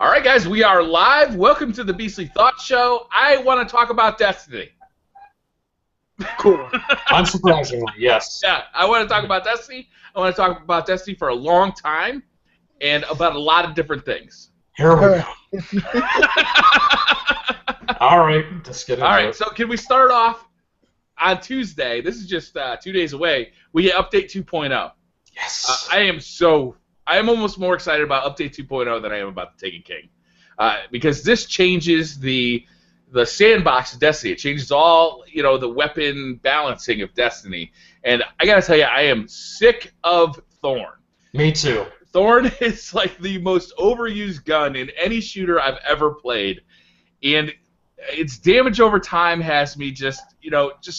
All right, guys, we are live. Welcome to the Beastly Thought Show. I want to talk about Destiny. Cool. Unsurprisingly, yes. Yeah, I want to talk about Destiny. I want to talk about Destiny for a long time and about a lot of different things. Here we go. All right, let's get into it. All right, so can we start off on Tuesday? This is just 2 days away. We get Update 2.0. Yes. I am almost more excited about Update 2.0 than I am about the Taken King, because this changes the sandbox of Destiny. It changes all the weapon balancing of Destiny, and I gotta tell you, I am sick of Thorn. Me too. Thorn is like the most overused gun in any shooter I've ever played, and its damage over time has me just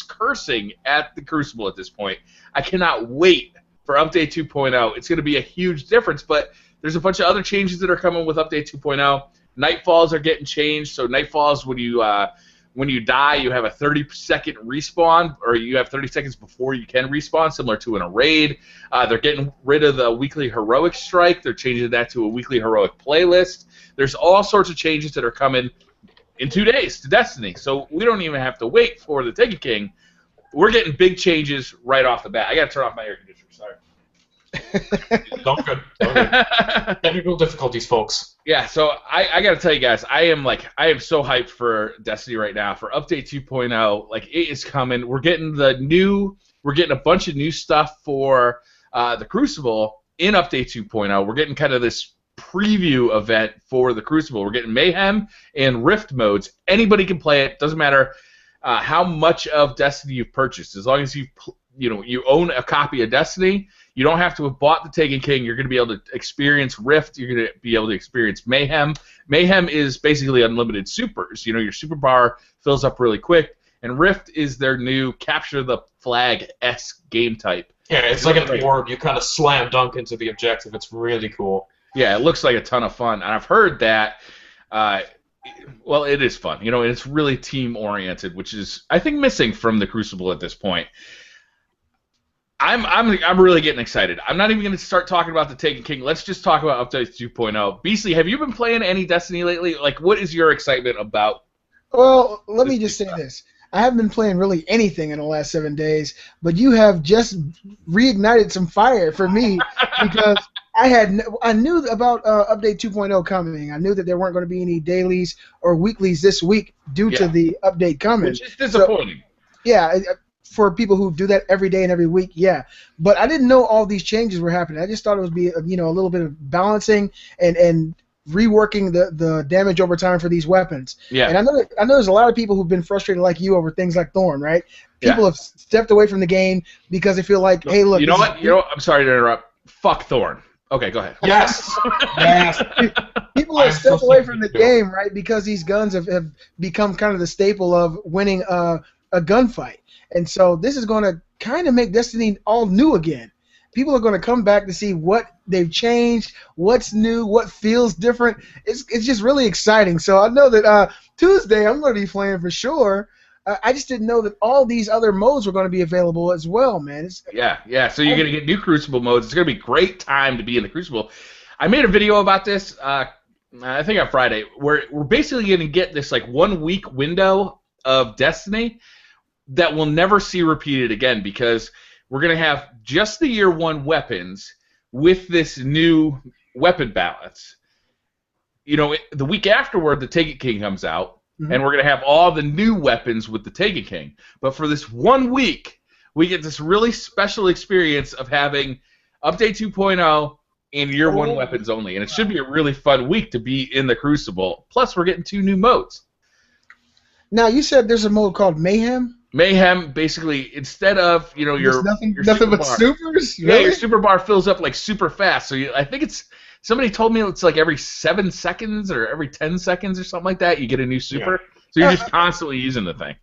cursing at the Crucible at this point. I cannot wait for Update 2.0. It's going to be a huge difference, but there's a bunch of other changes that are coming with Update 2.0. Nightfalls are getting changed, so Nightfalls, when you die, you have a 30-second respawn, or you have 30 seconds before you can respawn, similar to in a raid. They're getting rid of the weekly heroic strike. They're changing that to a weekly heroic playlist. There's all sorts of changes that are coming in 2 days to Destiny, so we don't even have to wait for the Taken King. We're getting big changes right off the bat. I got to turn off my air conditioner. Sorry. Don't good. Technical difficulties, folks. Yeah, so I got to tell you guys, I am so hyped for Destiny right now for Update 2.0. Like, it is coming. We're getting a bunch of new stuff for the Crucible in Update 2.0. We're getting kind of this preview event for the Crucible. We're getting Mayhem and Rift modes. Anybody can play it. Doesn't matter how much of Destiny you've purchased. As long as you own a copy of Destiny, you don't have to have bought the Taken King. You're going to be able to experience Rift. You're going to be able to experience Mayhem. Mayhem is basically unlimited supers. Your super bar fills up really quick. And Rift is their new capture the flag-esque game type. Yeah, it's like an orb. You kind of slam dunk into the objective. It's really cool. Yeah, it looks like a ton of fun. And I've heard that, well, it is fun. And it's really team-oriented, which is, I think, missing from the Crucible at this point. I'm really getting excited. I'm not even going to start talking about the Taken King. Let's just talk about Update 2.0. Beastly, have you been playing any Destiny lately? Like, what is your excitement about? Well, let me just say this. I haven't been playing really anything in the last 7 days, but you have just reignited some fire for me because I knew about Update 2.0 coming. I knew that there weren't going to be any dailies or weeklies this week due to the update coming. Which is disappointing. So, for people who do that every day and every week, yeah. But I didn't know all these changes were happening. I just thought it would be a little bit of balancing and reworking the damage over time for these weapons. Yeah. And I know there's a lot of people who've been frustrated like you over things like Thorn, right? People have stepped away from the game because they feel like, hey, look. You know what? I'm sorry to interrupt. Fuck Thorn. Okay, go ahead. Yes. Yes. People have stepped away from the game, right? Because these guns have become kind of the staple of winning a gunfight. And so this is going to kind of make Destiny all new again. People are going to come back to see what they've changed, what's new, what feels different. It's just really exciting. So I know that Tuesday I'm going to be playing for sure. I just didn't know that all these other modes were going to be available as well, man. Yeah. So you're going to get new Crucible modes. It's going to be a great time to be in the Crucible. I made a video about this, I think on Friday, where we're basically going to get this like 1 week window of Destiny that we'll never see repeated again, because we're going to have just the year one weapons with this new weapon balance. The week afterward, the Taken King comes out, and we're going to have all the new weapons with the Taken King. But for this 1 week, we get this really special experience of having Update 2.0 and year one weapons only. And it should be a really fun week to be in the Crucible. Plus, we're getting 2 new modes. Now, you said there's a mode called Mayhem? Mayhem, basically, instead of your nothing super but bar, supers. Yeah, Really? your super bar fills up like super fast. So I think it's somebody told me it's like every 7 seconds or every 10 seconds or something like that. You get a new super, so you're just constantly using the thing.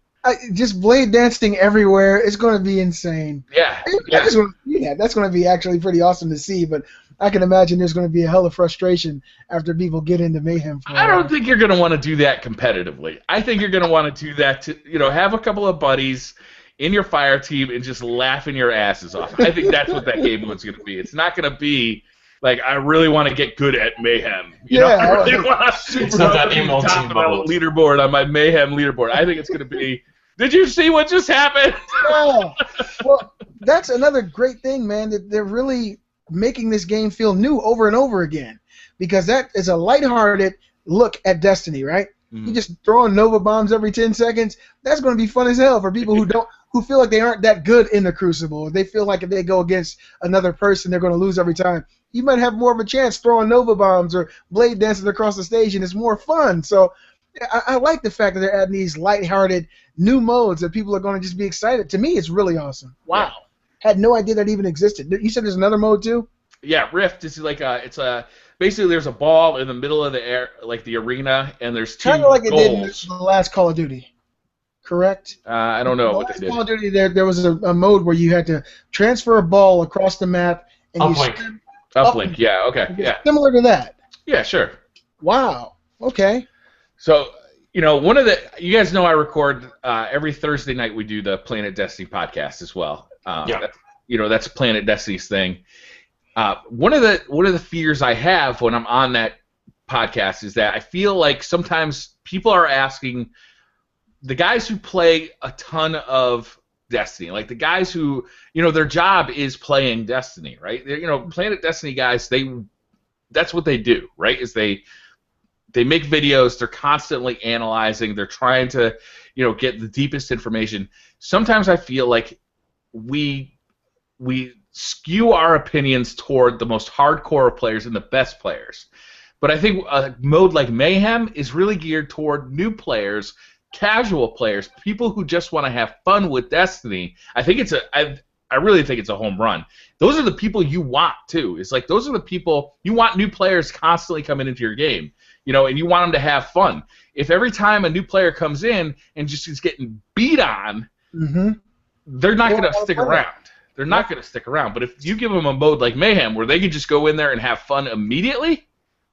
Just blade dancing everywhere. It's going to be insane. Yeah. That's going to be actually pretty awesome to see. But I can imagine there's going to be a hell of frustration after people get into Mayhem. I don't think you're going to want to do that competitively. I think you're going to want to do that to, have a couple of buddies in your fire team and just laughing your asses off. I think that's what that game was going to be. It's not going to be like I really want to get good at Mayhem. You Yeah, know, I really want to It's not that top MLG of the mode. leaderboard on my Mayhem leaderboard. I think it's going to be. Did you see what just happened? Yeah. Well, that's another great thing, man, that they're really making this game feel new over and over again, because that is a lighthearted look at Destiny, right? You just throwing Nova bombs every 10 seconds. That's going to be fun as hell for people who feel like they aren't that good in the Crucible. They feel like if they go against another person, they're going to lose every time. You might have more of a chance throwing Nova bombs or blade dancing across the stage, and it's more fun. So I like the fact that they're adding these lighthearted new modes that people are going to just be excited. To me, it's really awesome. Wow. Yeah. Had no idea that even existed. You said there's another mode too? Yeah, Rift is like basically there's a ball in the middle of the air, like the arena, and there's two Kind of like it did in goals. the last Call of Duty. Correct? I don't know The what last they did. Call of Duty, there was a mode where you had to transfer a ball across the map, and Uplink. Uplink, yeah, okay, yeah. Similar to that. Yeah, sure. Wow. Okay. So, you know, you guys know I record every Thursday night. We do the Planet Destiny podcast as well. Yeah. That's Planet Destiny's thing. One of the fears I have when I'm on that podcast is that I feel like sometimes people are asking the guys who play a ton of Destiny, like the guys who, their job is playing Destiny, right? Planet Destiny guys, that's what they do, right? Is they make videos, they're constantly analyzing, they're trying to, get the deepest information. Sometimes I feel like we skew our opinions toward the most hardcore players and the best players. But I think a mode like Mayhem is really geared toward new players, casual players, people who just want to have fun with Destiny. I really think it's a home run. Those are the people you want too. It's like those are the people you want. New players constantly coming into your game, and you want them to have fun. If every time a new player comes in and just is getting beat on, they're not going to stick around. They're not going to stick around. But if you give them a mode like Mayhem where they can just go in there and have fun immediately,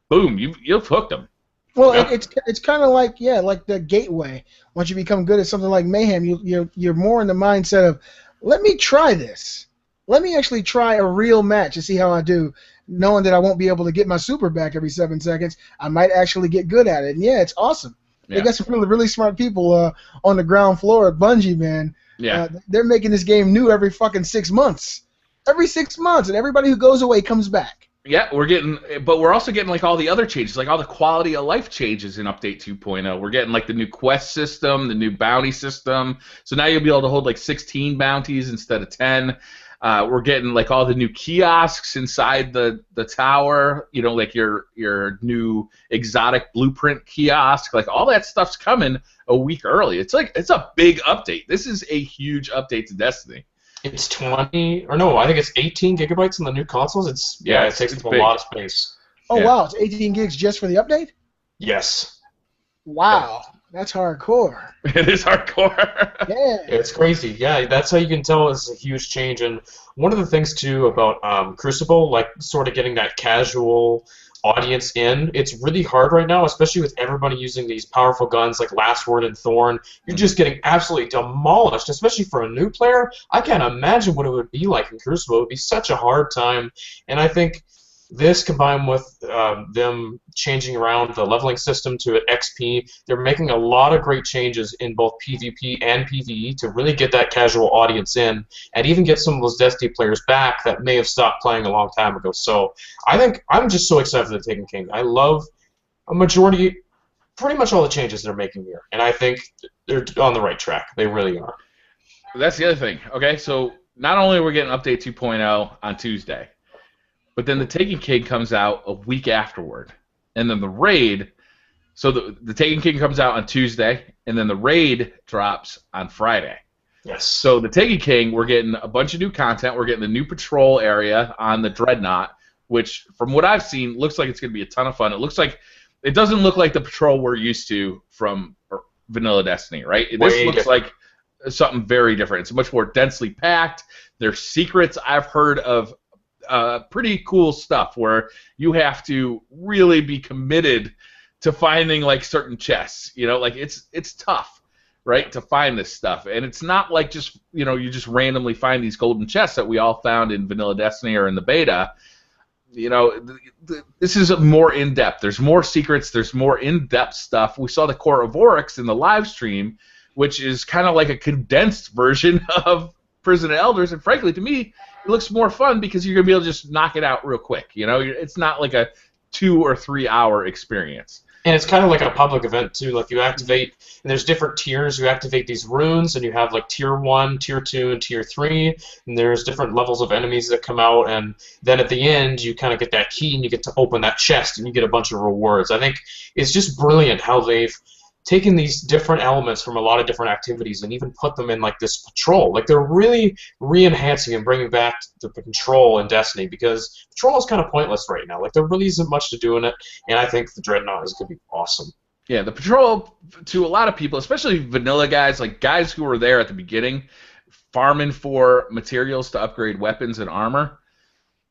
boom, you've hooked them. Well, it's kind of like like the gateway. Once you become good at something like Mayhem, you're more in the mindset of, let me try this. Let me actually try a real match and see how I do, knowing that I won't be able to get my super back every 7 seconds. I might actually get good at it. And yeah, it's awesome. Yeah. They got some really, really smart people on the ground floor at Bungie, man. Yeah. They're making this game new every fucking 6 months. Every 6 months, and everybody who goes away comes back. Yeah, but we're also getting like all the other changes, like all the quality of life changes in Update 2.0. We're getting like the new quest system, the new bounty system. So now you'll be able to hold like 16 bounties instead of 10. We're getting like all the new kiosks inside the tower. Like your new exotic blueprint kiosk. Like all that stuff's coming a week early. It's a big update. This is a huge update to Destiny. It's 20, or no, I think it's 18 gigabytes in the new consoles. It takes up a lot of space. Oh, yeah. Wow, it's 18 gigs just for the update? Yes. Wow, that's hardcore. It is hardcore. Yeah. It's crazy. Yeah, that's how you can tell it's a huge change. And one of the things, too, about Crucible, like sort of getting that casual audience in, it's really hard right now, especially with everybody using these powerful guns like Last Word and Thorn. You're just getting absolutely demolished, especially for a new player. I can't imagine what it would be like in Crucible. It would be such a hard time, and I think this, combined with them changing around the leveling system to an XP, they're making a lot of great changes in both PvP and PvE to really get that casual audience in, and even get some of those Destiny players back that may have stopped playing a long time ago. So I think I'm just so excited for the Taken King. I love a majority, pretty much all the changes they're making here, and I think they're on the right track. They really are. That's the other thing. Okay, so not only are we getting Update 2.0 on Tuesday, but then the Taken King comes out a week afterward. And then the raid, so the Taken King comes out on Tuesday, and then the raid drops on Friday. Yes. So the Taken King, we're getting a bunch of new content. We're getting the new patrol area on the Dreadnought, which, from what I've seen, looks like it's going to be a ton of fun. It doesn't look like the patrol we're used to from Vanilla Destiny, right? This looks like something very different. It's much more densely packed. There's secrets. I've heard of pretty cool stuff where you have to really be committed to finding like certain chests. Like it's tough, right, to find this stuff, and it's not like just you just randomly find these golden chests that we all found in Vanilla Destiny or in the beta. this is more in-depth. There's more secrets. There's more in-depth stuff. We saw the Core of Oryx in the live stream, which is kind of like a condensed version of Prison of Elders, and frankly, to me, it looks more fun because you're going to be able to just knock it out real quick. It's not like a 2 or 3 hour experience. And it's kind of like a public event, too. Like, you activate, and there's different tiers. You activate these runes, and you have, like, Tier 1, Tier 2, and Tier 3. And there's different levels of enemies that come out. And then at the end, you kind of get that key, and you get to open that chest, and you get a bunch of rewards. I think it's just brilliant how they've taken these different elements from a lot of different activities and even put them in, like, this patrol. Like, they're really re-enhancing and bringing back the patrol in Destiny, because patrol is kind of pointless right now. Like, there really isn't much to do in it, and I think the Dreadnought is going to be awesome. Yeah, the patrol, to a lot of people, especially vanilla guys, like guys who were there at the beginning, farming for materials to upgrade weapons and armor,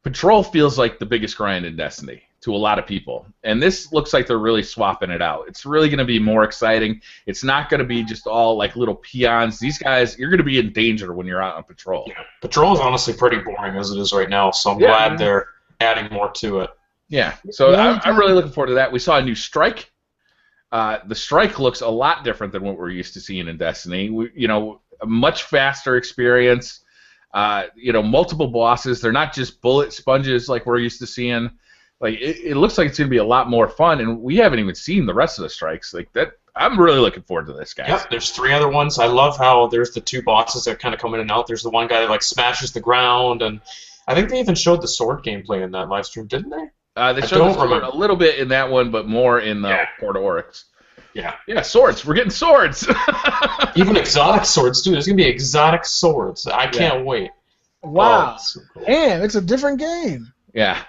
patrol feels like the biggest grind in Destiny to a lot of people. And this looks like they're really swapping it out. It's really going to be more exciting. It's not going to be just all like little peons. These guys, you're going to be in danger when you're out on patrol. Yeah. Patrol is honestly pretty boring as it is right now, so I'm glad they're adding more to it. Yeah, so I'm really looking forward to that. We saw a new strike. The strike looks a lot different than what we're used to seeing in Destiny. A much faster experience. Multiple bosses. They're not just bullet sponges like we're used to seeing. Like it looks like it's going to be a lot more fun, and we haven't even seen the rest of the strikes. Like that, I'm really looking forward to this, guys. Yep, there's 3 other ones. I love how there's the 2 bosses that kind of come in and out. There's the one guy that like smashes the ground, and I think they even showed the sword gameplay in that live stream, didn't they? They showed the sword a little bit in that one, but more in the Port of Oryx. Yeah. Yeah, swords. We're getting swords. Even exotic swords too. There's gonna be exotic swords. I can't wait. Wow. Oh, so cool. Damn, it's a different game. Yeah.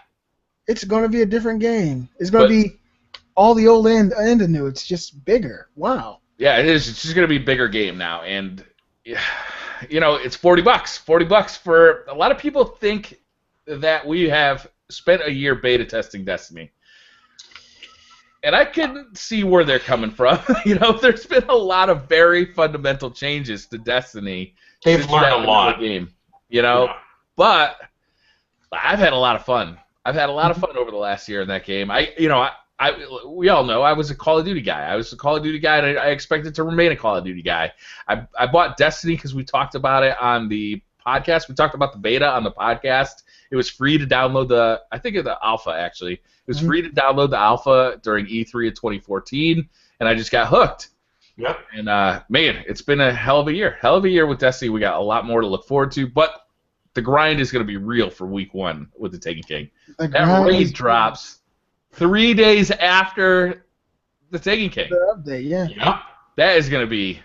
It's going to be a different game. It's going to be all the old and the new. It's just bigger. Wow. Yeah, it is. It's just going to be a bigger game now, and it's $40. $40 for a lot of people think that we have spent a year beta testing Destiny. And I can see where they're coming from. There's been a lot of very fundamental changes to Destiny. They've learned a lot. Game, but I've had a lot of fun. I've had a lot of fun over the last year in that game. We all know I was a Call of Duty guy. I was a Call of Duty guy, and I expected to remain a Call of Duty guy. I bought Destiny because we talked about it on the podcast. We talked about the beta on the podcast. It was free to download the alpha, actually. It was free to download the alpha during E3 of 2014, and I just got hooked. Yep. And, man, it's been a hell of a year. Hell of a year with Destiny. We got a lot more to look forward to, but the grind is going to be real for week 1 with the Taken King. That raid drops 3 days after the Taken King. The update, yeah. Yep. That is going to be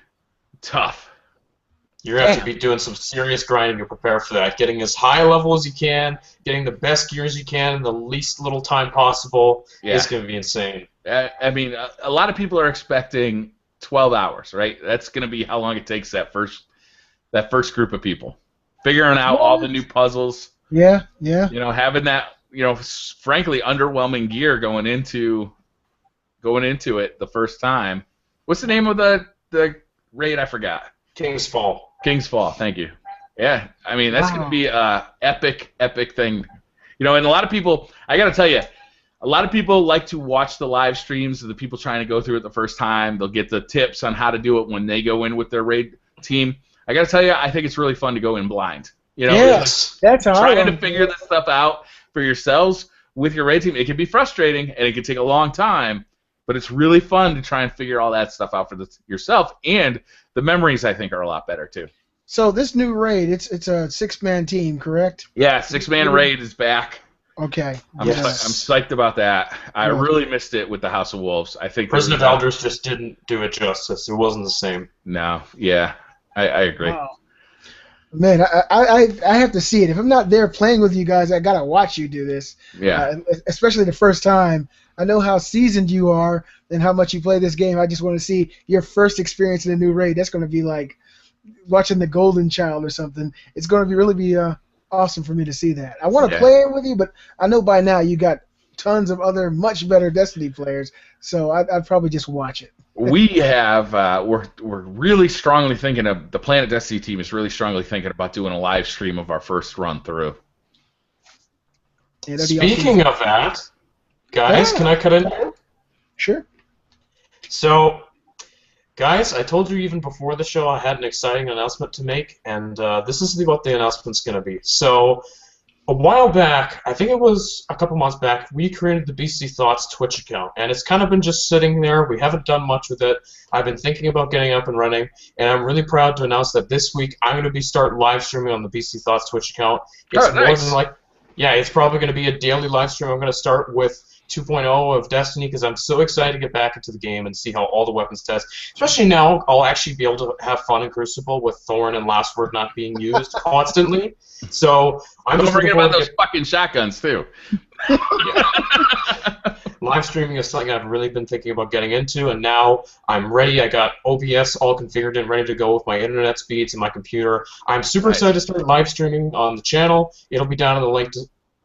tough. You're going to have to be doing some serious grinding to prepare for that. Getting as high level as you can, getting the best gears you can in the least little time possible. Yeah. It's going to be insane. I mean, a lot of people are expecting 12 hours, right? That's going to be how long it takes that first group of people. Figuring out all the new puzzles. Yeah. Having that, frankly, underwhelming gear going into it the first time. What's the name of the raid? I forgot. King's Fall. King's Fall. Thank you. Yeah, I mean that's going to be a epic thing. And a lot of people, I got to tell you, a lot of people like to watch the live streams of the people trying to go through it the first time. They'll get the tips on how to do it when they go in with their raid team. I got to tell you, I think it's really fun to go in blind. Yes, that's how trying to figure this stuff out for yourselves with your raid team. It can be frustrating and it can take a long time, but it's really fun to try and figure all that stuff out for yourself. And the memories, I think, are a lot better too. So this new raid, it's a 6-man team, correct? Yeah, 6-man raid is back. Okay. I'm psyched about that. I really missed it with the House of Wolves. I think Prison of Elders just didn't do it justice. It wasn't the same. No. Yeah. I agree. Wow. Man, I have to see it. If I'm not there playing with you guys, I gotta watch you do this. Yeah. Especially the first time. I know how seasoned you are and how much you play this game. I just want to see your first experience in a new raid. That's going to be like watching the Golden Child or something. It's going to really be awesome for me to see that. I want to play it with you, but I know by now you got tons of other much better Destiny players, so I'd probably just watch it. We have we're really strongly thinking of the Planet Destiny team is really strongly thinking about doing a live stream of our first run through. Yeah, that'd be Speaking of that, guys, can I cut in here? Sure. So, guys, I told you even before the show I had an exciting announcement to make, and this is what the announcement's going to be. So, a while back, I think it was a couple months back, we created the BC Thoughts Twitch account, and it's kind of been just sitting there. We haven't done much with it. I've been thinking about getting up and running, and I'm really proud to announce that this week I'm going to be start live streaming on the BC Thoughts Twitch account. It's more than yeah, it's probably going to be a daily live stream. I'm going to start with 2.0 of Destiny because I'm so excited to get back into the game and see how all the weapons test. Especially now, I'll actually be able to have fun in Crucible with Thorn and Last Word not being used constantly. So I'm just forget about those fucking shotguns too. Live streaming is something I've really been thinking about getting into, and now I'm ready. I got OBS all configured and ready to go with my internet speeds and my computer. I'm super excited to start live streaming on the channel. It'll be down in the link.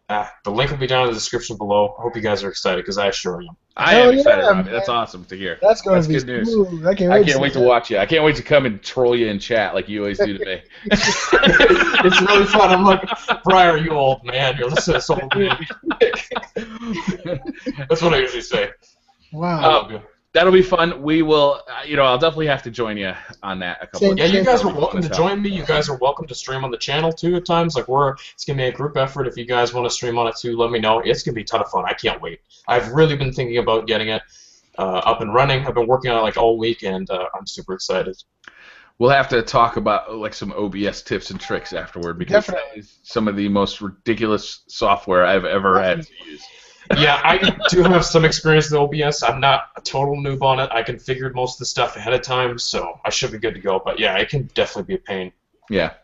The link will be down in the description below. I hope you guys are excited, because I sure am. I am excited, Robbie. That's awesome to hear. That's going to be good news. Smooth. I can't wait to watch you. I can't wait to come and troll you in chat like you always do today. It's really fun. I'm like, Briar, you old man. You're listening to this old man. That's what I usually say. Wow. That'll be fun. We will, I'll definitely have to join you on that a couple of times. Yeah, you guys are welcome to join me. You guys are welcome to stream on the channel, too, at times. Like, it's going to be a group effort. If you guys want to stream on it, too, let me know. It's going to be a ton of fun. I can't wait. I've really been thinking about getting it up and running. I've been working on it, like, all week, and I'm super excited. We'll have to talk about, like, some OBS tips and tricks afterward, because that is some of the most ridiculous software I've ever had to use. Yeah, I do have some experience with OBS. I'm not a total noob on it. I configured most of the stuff ahead of time, so I should be good to go. But yeah, it can definitely be a pain. Yeah.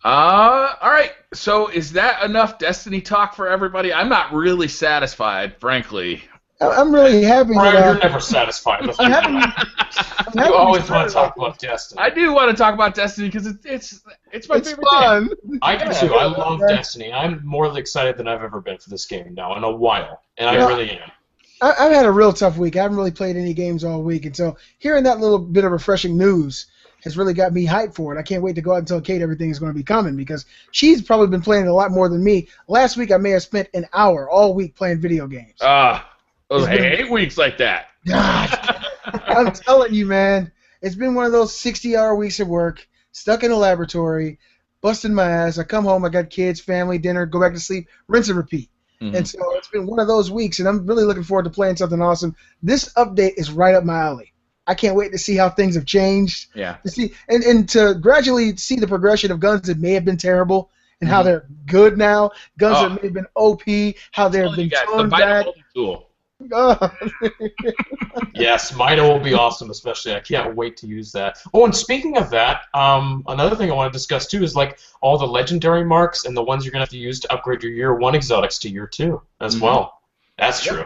All right. So is that enough Destiny talk for everybody? I'm not really satisfied, frankly. I'm really happy. Brian, you're never satisfied. You always want to talk about Destiny. I do want to talk about Destiny because it's my favorite fun. game. I do too. I love Destiny. I'm more excited than I've ever been for this game now in a while, and I really am. I've had a real tough week. I haven't really played any games all week, and so hearing that little bit of refreshing news has really got me hyped for it. I can't wait to go out and tell Kate everything is going to be coming, because she's probably been playing a lot more than me. Last week I may have spent an hour all week playing video games. I hate weeks like that. God, I'm telling you, man. It's been one of those 60-hour weeks of work, stuck in a laboratory, busting my ass. I come home, I got kids, family, dinner, go back to sleep, rinse and repeat. Mm-hmm. And so it's been one of those weeks, and I'm really looking forward to playing something awesome. This update is right up my alley. I can't wait to see how things have changed. Yeah. To see and to gradually see the progression of guns that may have been terrible and how they're good now. Guns that may have been OP, how they've been turned back. Tool. Yes, Mido will be awesome, especially. I can't wait to use that. Oh, and speaking of that, another thing I want to discuss too is like all the legendary marks and the ones you're gonna have to use to upgrade your Year 1 exotics to Year 2 as well. That's true.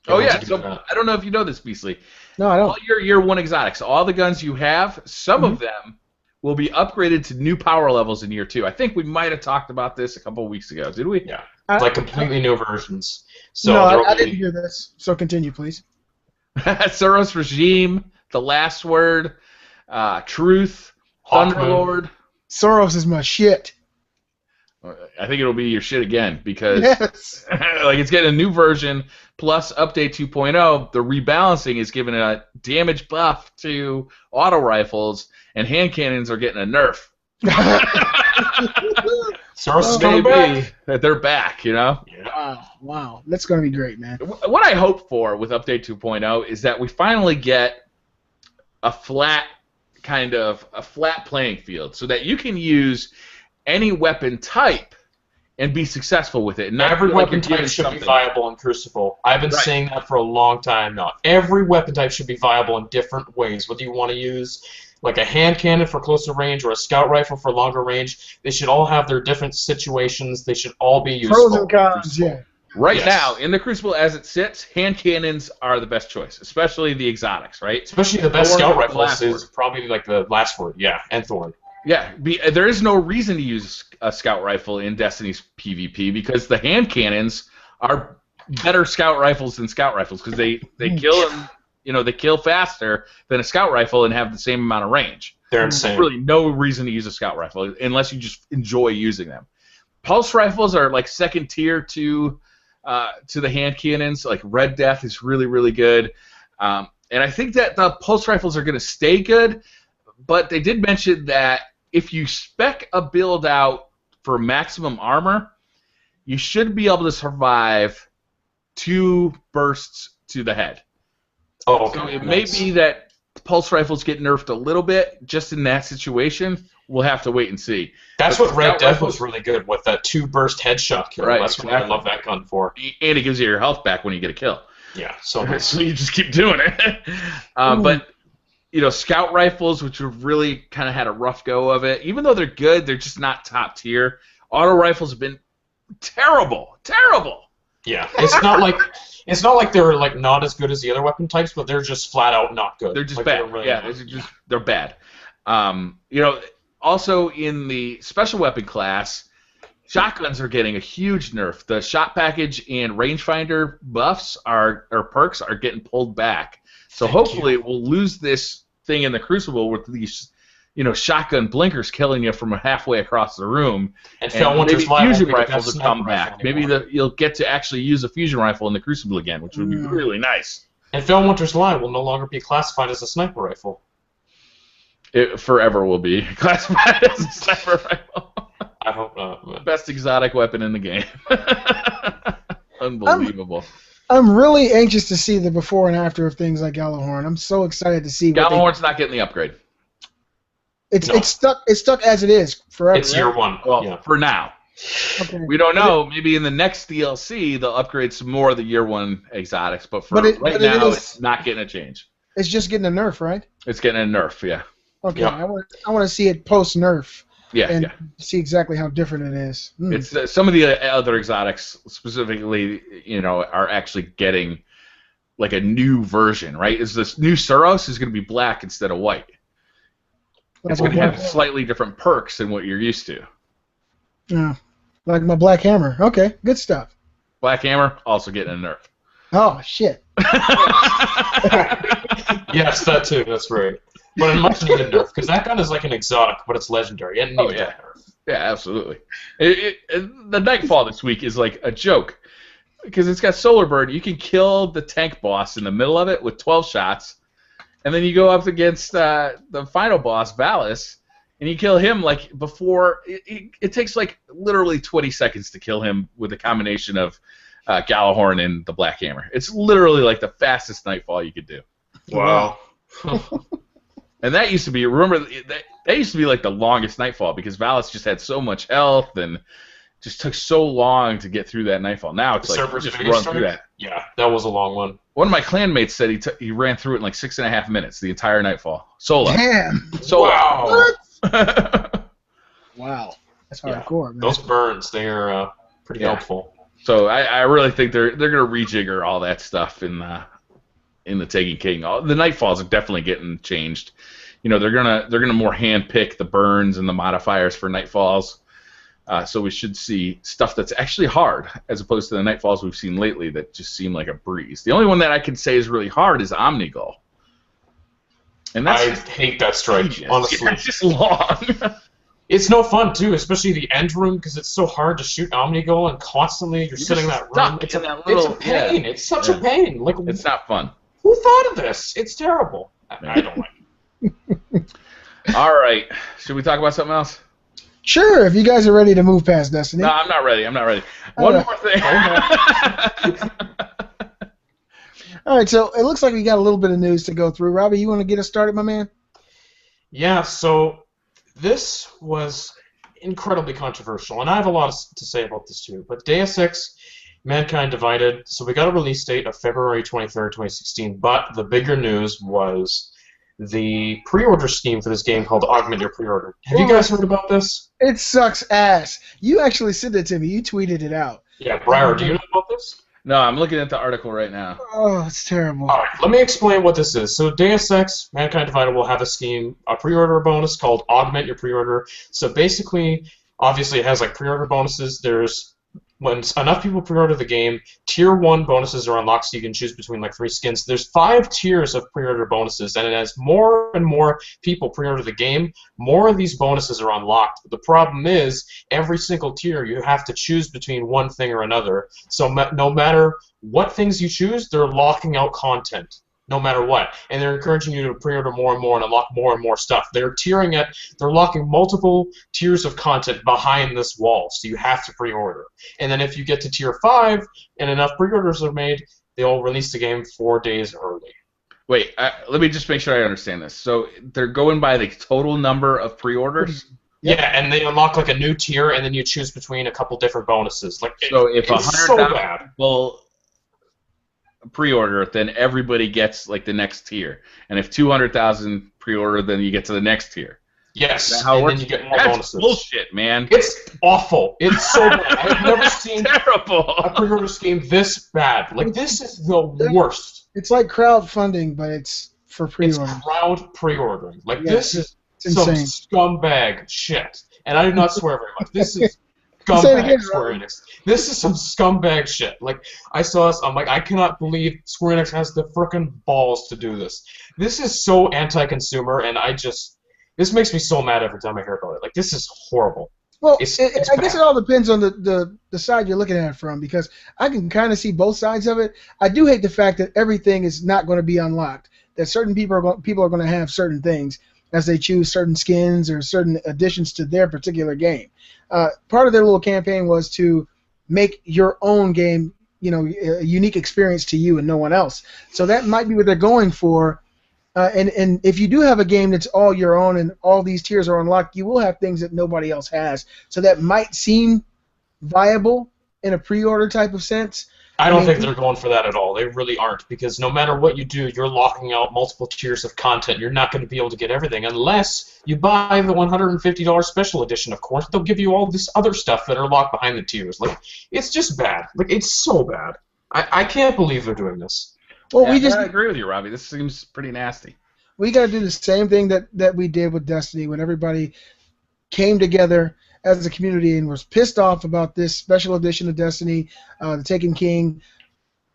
Oh yeah. So I don't know if you know this, Beasley. No, I don't. All your Year 1 exotics, all the guns you have, some of them will be upgraded to new power levels in Year 2. I think we might have talked about this a couple of weeks ago. Did we? Yeah. Like completely new versions. So no, I didn't hear this. So continue, please. Soros Regime, The Last Word, Truth, Thunderlord. Soros is my shit. I think it'll be your shit again, because like it's getting a new version plus update 2.0. The rebalancing is giving a damage buff to auto rifles, and hand cannons are getting a nerf. Soros is coming back. That they're back, you know? Yeah. Wow. That's going to be great, man. What I hope for with update 2.0 is that we finally get a flat playing field, so that you can use any weapon type and be successful with it. Not every weapon type should be viable in Crucible. I've been saying that for a long time now. Every weapon type should be viable in different ways. Whether you want to use like a hand cannon for closer range or a scout rifle for longer range, they should all have their different situations. They should all be useful. Pros and cons, yeah. Right now, in the Crucible as it sits, hand cannons are the best choice, especially the exotics, right? Especially the best scout rifles is probably like the Last Word, and Thorn. Yeah, there is no reason to use a scout rifle in Destiny's PvP, because the hand cannons are better scout rifles than scout rifles, because they kill them. They kill faster than a scout rifle and have the same amount of range. They're insane. There's really no reason to use a scout rifle unless you just enjoy using them. pulse rifles are like second tier to the hand cannons. Like Red Death is really, really good. And I think that the pulse rifles are going to stay good, but they did mention that if you spec a build out for maximum armor, you should be able to survive 2 bursts to the head. Oh, okay. So it may be that pulse rifles get nerfed a little bit just in that situation. We'll have to wait and see. That's what Red Death was really good with, that 2-burst headshot kill. Right, That's what I love that gun for. And it gives you your health back when you get a kill. Yeah, so nice. So you just keep doing it. But scout rifles, which have really kind of had a rough go of it, even though they're good, they're just not top tier. Auto rifles have been terrible. Yeah, it's not like they're like not as good as the other weapon types, but they're just flat out not good. They're just like, bad. They're really They're bad. Also in the special weapon class, shotguns are getting a huge nerf. The shot package and rangefinder buffs perks are getting pulled back. So hopefully we'll lose this thing in the Crucible with these shotgun blinkers killing you from halfway across the room. And maybe fusion rifles will come back. Maybe you'll get to actually use a fusion rifle in the Crucible again, which would be really nice. And Felwinter's Line will no longer be classified as a sniper rifle. It forever will be classified as a sniper rifle. I hope not. Best exotic weapon in the game. Unbelievable. I'm really anxious to see the before and after of things like Gjallarhorn. I'm so excited to see. Gjallarhorn's not getting the upgrade. It's stuck as it is forever. It's year one. Well, for now. Okay. We don't know. Maybe in the next DLC they'll upgrade some more of the year 1 exotics, but right now it's not getting a change. It's just getting a nerf, right? It's getting a nerf, yeah. Okay, yeah. I want to see it post nerf. Yeah, and see exactly how different it is. It's some of the other exotics specifically, are actually getting like a new version, right? Is this new Suros is going to be black instead of white? It's going to have slightly different perks than what you're used to. Yeah, like my Black Hammer. Okay, good stuff. Black Hammer also getting a nerf. Oh shit. Yes, that too. That's right. But a much needed nerf, because that gun is like an exotic, but it's legendary. And yeah, absolutely. The Nightfall this week is like a joke, because it's got Solar Bird. You can kill the tank boss in the middle of it with 12 shots, and then you go up against the final boss, Valis, and you kill him like before. It takes like literally 20 seconds to kill him with a combination of Gjallarhorn and the Black Hammer. It's literally like the fastest Nightfall you could do. Wow. And that used to be, remember, that used to be like the longest Nightfall because Valis just had so much health and just took so long to get through that Nightfall. Now it's like just run through that. Yeah, that was a long one. One of my clanmates said he ran through it in like 6.5 minutes, the entire Nightfall. Solo. Damn. Solo. Wow. Wow. That's hardcore, man. Those burns, they are pretty helpful. So I really think they're gonna rejigger all that stuff in the Taken King. The Nightfalls are definitely getting changed. They're gonna more hand pick the burns and the modifiers for Nightfalls. So we should see stuff that's actually hard, as opposed to the Nightfalls we've seen lately that just seem like a breeze. The only one that I can say is really hard is Omnigull. And I hate that strike, honestly. It's just long. It's no fun, too, especially the end room, because it's so hard to shoot Omnigull, and constantly you're sitting in that room. It's a pain. It's such a pain. Like, it's not fun. Who thought of this? It's terrible. I don't like it. All right. Should we talk about something else? Sure, if you guys are ready to move past Destiny. No, I'm not ready. One more thing. All right, so it looks like we got a little bit of news to go through. Robbie, you want to get us started, my man? Yeah, so this was incredibly controversial, and I have a lot to say about this too. But Deus Ex, Mankind Divided, so we got a release date of February 23rd, 2016, but the bigger news was the pre-order scheme for this game called Augment Your Pre-Order. Have you guys heard about this? It sucks ass. You actually sent it to me. You tweeted it out. Yeah, Briar, do you know about this? No, I'm looking at the article right now. Oh, it's terrible. All right, let me explain what this is. So Deus Ex, Mankind Divided will have a scheme, a pre-order bonus called Augment Your Pre-Order. So basically, obviously it has like pre-order bonuses. There's when enough people pre-order the game, Tier 1 bonuses are unlocked, so you can choose between like 3 skins. There's 5 tiers of pre-order bonuses, and as more and more people pre-order the game, more of these bonuses are unlocked. But the problem is, every single tier, you have to choose between one thing or another. So no matter what things you choose, they're locking out content. No matter what, and they're encouraging you to pre-order more and more and unlock more and more stuff. They're locking multiple tiers of content behind this wall, so you have to pre-order. And then if you get to Tier 5 and enough pre-orders are made, they'll release the game 4 days early. Wait, let me just make sure I understand this. So they're going by the total number of pre-orders? Yep. Yeah, and they unlock like a new tier, and then you choose between a couple different bonuses. Like, so if 100,000 people pre-order, then everybody gets like the next tier, and if 200,000 pre-order, then you get to the next tier. Yes, That's how it works. Then you get more That's bonuses. Bullshit, man. It's awful. It's so bad. I've never seen terrible a pre-order scheme this bad. Like, this is the worst. It's like crowdfunding, but it's for pre-order. It's crowd pre-ordering. Like, Yeah, this is it's insane. some scumbag shit. And I do not swear very much. This is Say it again, scumbag Square Enix. This is some scumbag shit. Like, I saw this, I'm like, I cannot believe Square Enix has the frickin' balls to do this. This is so anti-consumer, and this makes me so mad every time I hear about it. Like, this is horrible. Well, It's I guess bad. it all depends on the side you're looking at it from, because I can kind of see both sides of it. I do hate the fact that everything is not going to be unlocked, that certain people are going to have certain things as they choose certain skins or certain additions to their particular game. Part of their little campaign was to make your own game, a unique experience to you and no one else. So that might be what they're going for. And if you do have a game that's all your own and all these tiers are unlocked, you will have things that nobody else has. So that might seem viable in a pre-order type of sense. I don't think they're going for that at all. They really aren't, because no matter what you do, you're locking out multiple tiers of content. You're not going to be able to get everything unless you buy the $150 special edition, of course. They'll give you all this other stuff that are locked behind the tiers. Like, it's just bad. Like, it's so bad. I can't believe they're doing this. Well, I agree with you, Robbie. This seems pretty nasty. We got to do the same thing that we did with Destiny when everybody came together as a community and was pissed off about this special edition of Destiny, the Taken King,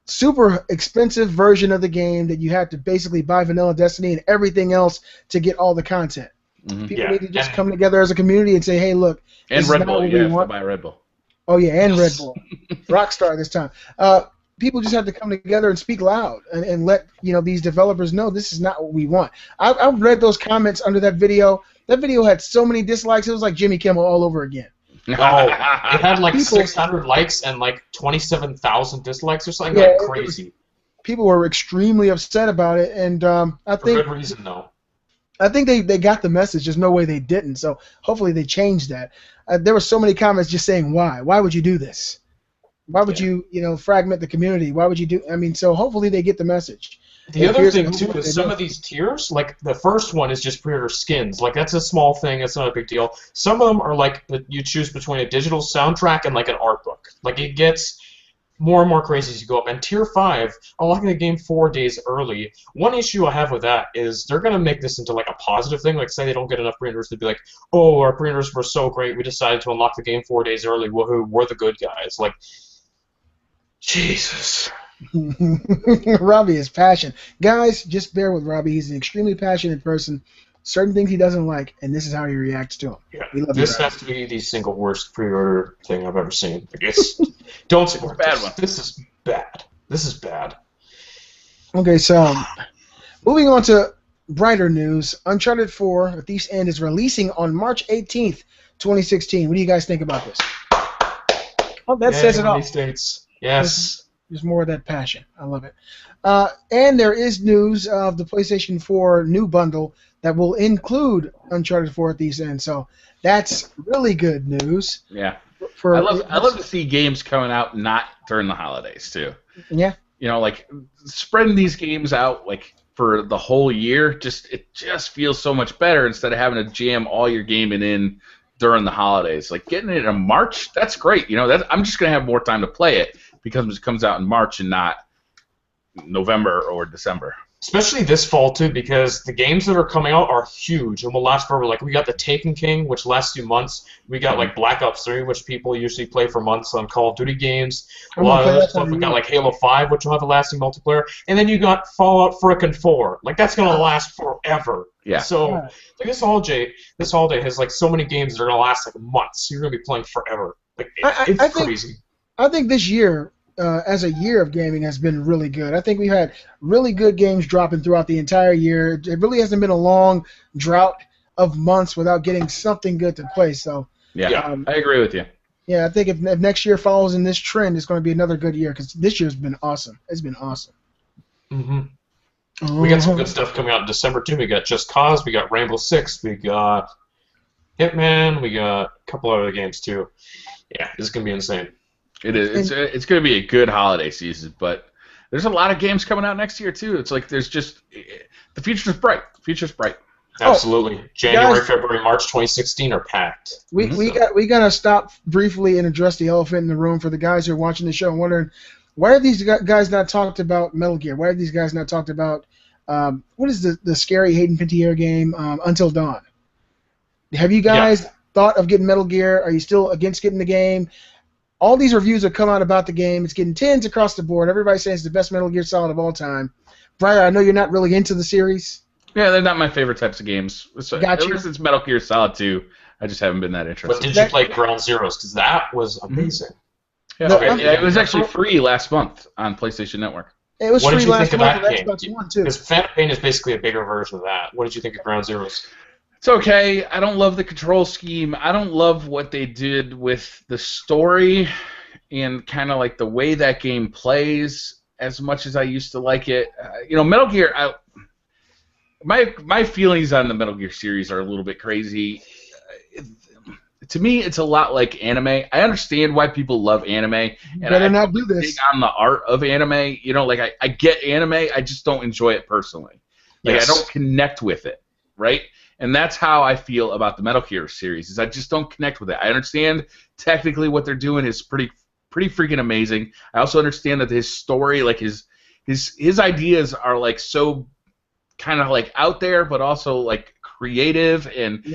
super expensive version of the game that you had to basically buy vanilla Destiny and everything else to get all the content. Mm-hmm. People need to just come together as a community and say, hey, look, and Red Bull, you have to buy Red Bull. Oh, yeah, and Red Bull. Rockstar this time. People just have to come together and speak loud and let these developers know this is not what we want. I read those comments under that video. That video had so many dislikes, it was like Jimmy Kimmel all over again. Oh, it had like 600 likes and like 27,000 dislikes or something like crazy. People were extremely upset about it, and I think for good reason, though. I think they got the message. There's no way they didn't. So hopefully they changed that. There were so many comments just saying why. Why would you do this? Why would you fragment the community? Why would you do? I mean, so hopefully they get the message. The other thing too is some of these tiers, like the first one is just pre-order skins. Like, that's a small thing. It's not a big deal. Some of them are like you choose between a digital soundtrack and like an art book. Like, it gets more and more crazy as you go up. And Tier 5, unlocking the game 4 days early. One issue I have with that is they're going to make this into like a positive thing. Like, say they don't get enough pre-orders, they'd be like, oh, our pre-orders were so great, we decided to unlock the game 4 days early. Woohoo, we're the good guys. Like, Jesus. Robbie is passionate. Guys, just bear with Robbie. He's an extremely passionate person. Certain things he doesn't like, and this is how he reacts to them. Yeah. We love this has to be the single worst pre-order thing I've ever seen. Like, it's don't support bad this. one. This is bad. This is bad. Okay, so moving on to brighter news. Uncharted 4: A Thief's End is releasing on March 18th, 2016. What do you guys think about this? Oh, that says it all. Release dates. Yes. There's more of that passion. I love it. And there is news of the PlayStation 4 new bundle that will include Uncharted 4 at Thief's End. So that's really good news. Yeah. I love to see games coming out not during the holidays too. Yeah. Like spreading these games out like for the whole year, it just feels so much better instead of having to jam all your gaming in during the holidays. Like getting it in March, that's great. I'm just gonna have more time to play it because it comes out in March and not November or December. Especially this fall, too, because the games that are coming out are huge and will last forever. Like, we got the Taken King, which lasts 2 months. We got, like, Black Ops 3, which people usually play for months on Call of Duty games. A lot of other stuff. We got, like, Halo 5, which will have a lasting multiplayer. And then you got Fallout frickin' 4. Like, that's going to last forever. Yeah. So, like, this holiday has, like, so many games that are going to last, like, months. So you're going to be playing forever. Like, it's crazy. I think this year, as a year of gaming, has been really good. I think we've had really good games dropping throughout the entire year. It really hasn't been a long drought of months without getting something good to play. So yeah, I agree with you. Yeah, I think if next year follows in this trend, it's going to be another good year because this year's been awesome. It's been awesome. Mm-hmm. We got some good stuff coming out in December too. We got Just Cause, we got Rainbow Six, we got Hitman, we got a couple other games too. Yeah, this is gonna be insane. It is. It's going to be a good holiday season, but there's a lot of games coming out next year too. It's like there's just the future's bright. The future's bright. Absolutely. January, February, March 2016 are packed. We gotta stop briefly and address the elephant in the room for the guys who are watching the show and wondering why are these guys not talked about Metal Gear? Why are these guys not talked about what is the scary Hayden Panettiere game Until Dawn? Have you guys thought of getting Metal Gear? Are you still against getting the game? All these reviews have come out about the game. It's getting 10s across the board. Everybody's saying it's the best Metal Gear Solid of all time. Briar, I know you're not really into the series. Yeah, they're not my favorite types of games. So, gotcha. Ever since Metal Gear Solid 2, I just haven't been that interested. But did you play Ground Zeroes? Because that was amazing. Yeah, it was actually free last month on PlayStation Network. It was free last month on game? Xbox One, too. Because Phantom Pain is basically a bigger version of that. What did you think of Ground Zeroes? It's okay. I don't love the control scheme. I don't love what they did with the story and kind of like the way that game plays as much as I used to like it. Metal Gear, my feelings on the Metal Gear series are a little bit crazy. To me, it's a lot like anime. I understand why people love anime. And better not do this. On the art of anime. I get anime, I just don't enjoy it personally. I don't connect with it, right? And that's how I feel about the Metal Gear series, is I just don't connect with it. I understand technically what they're doing is pretty freaking amazing. I also understand that his story, like his ideas are like so kind of like out there, but also like creative. And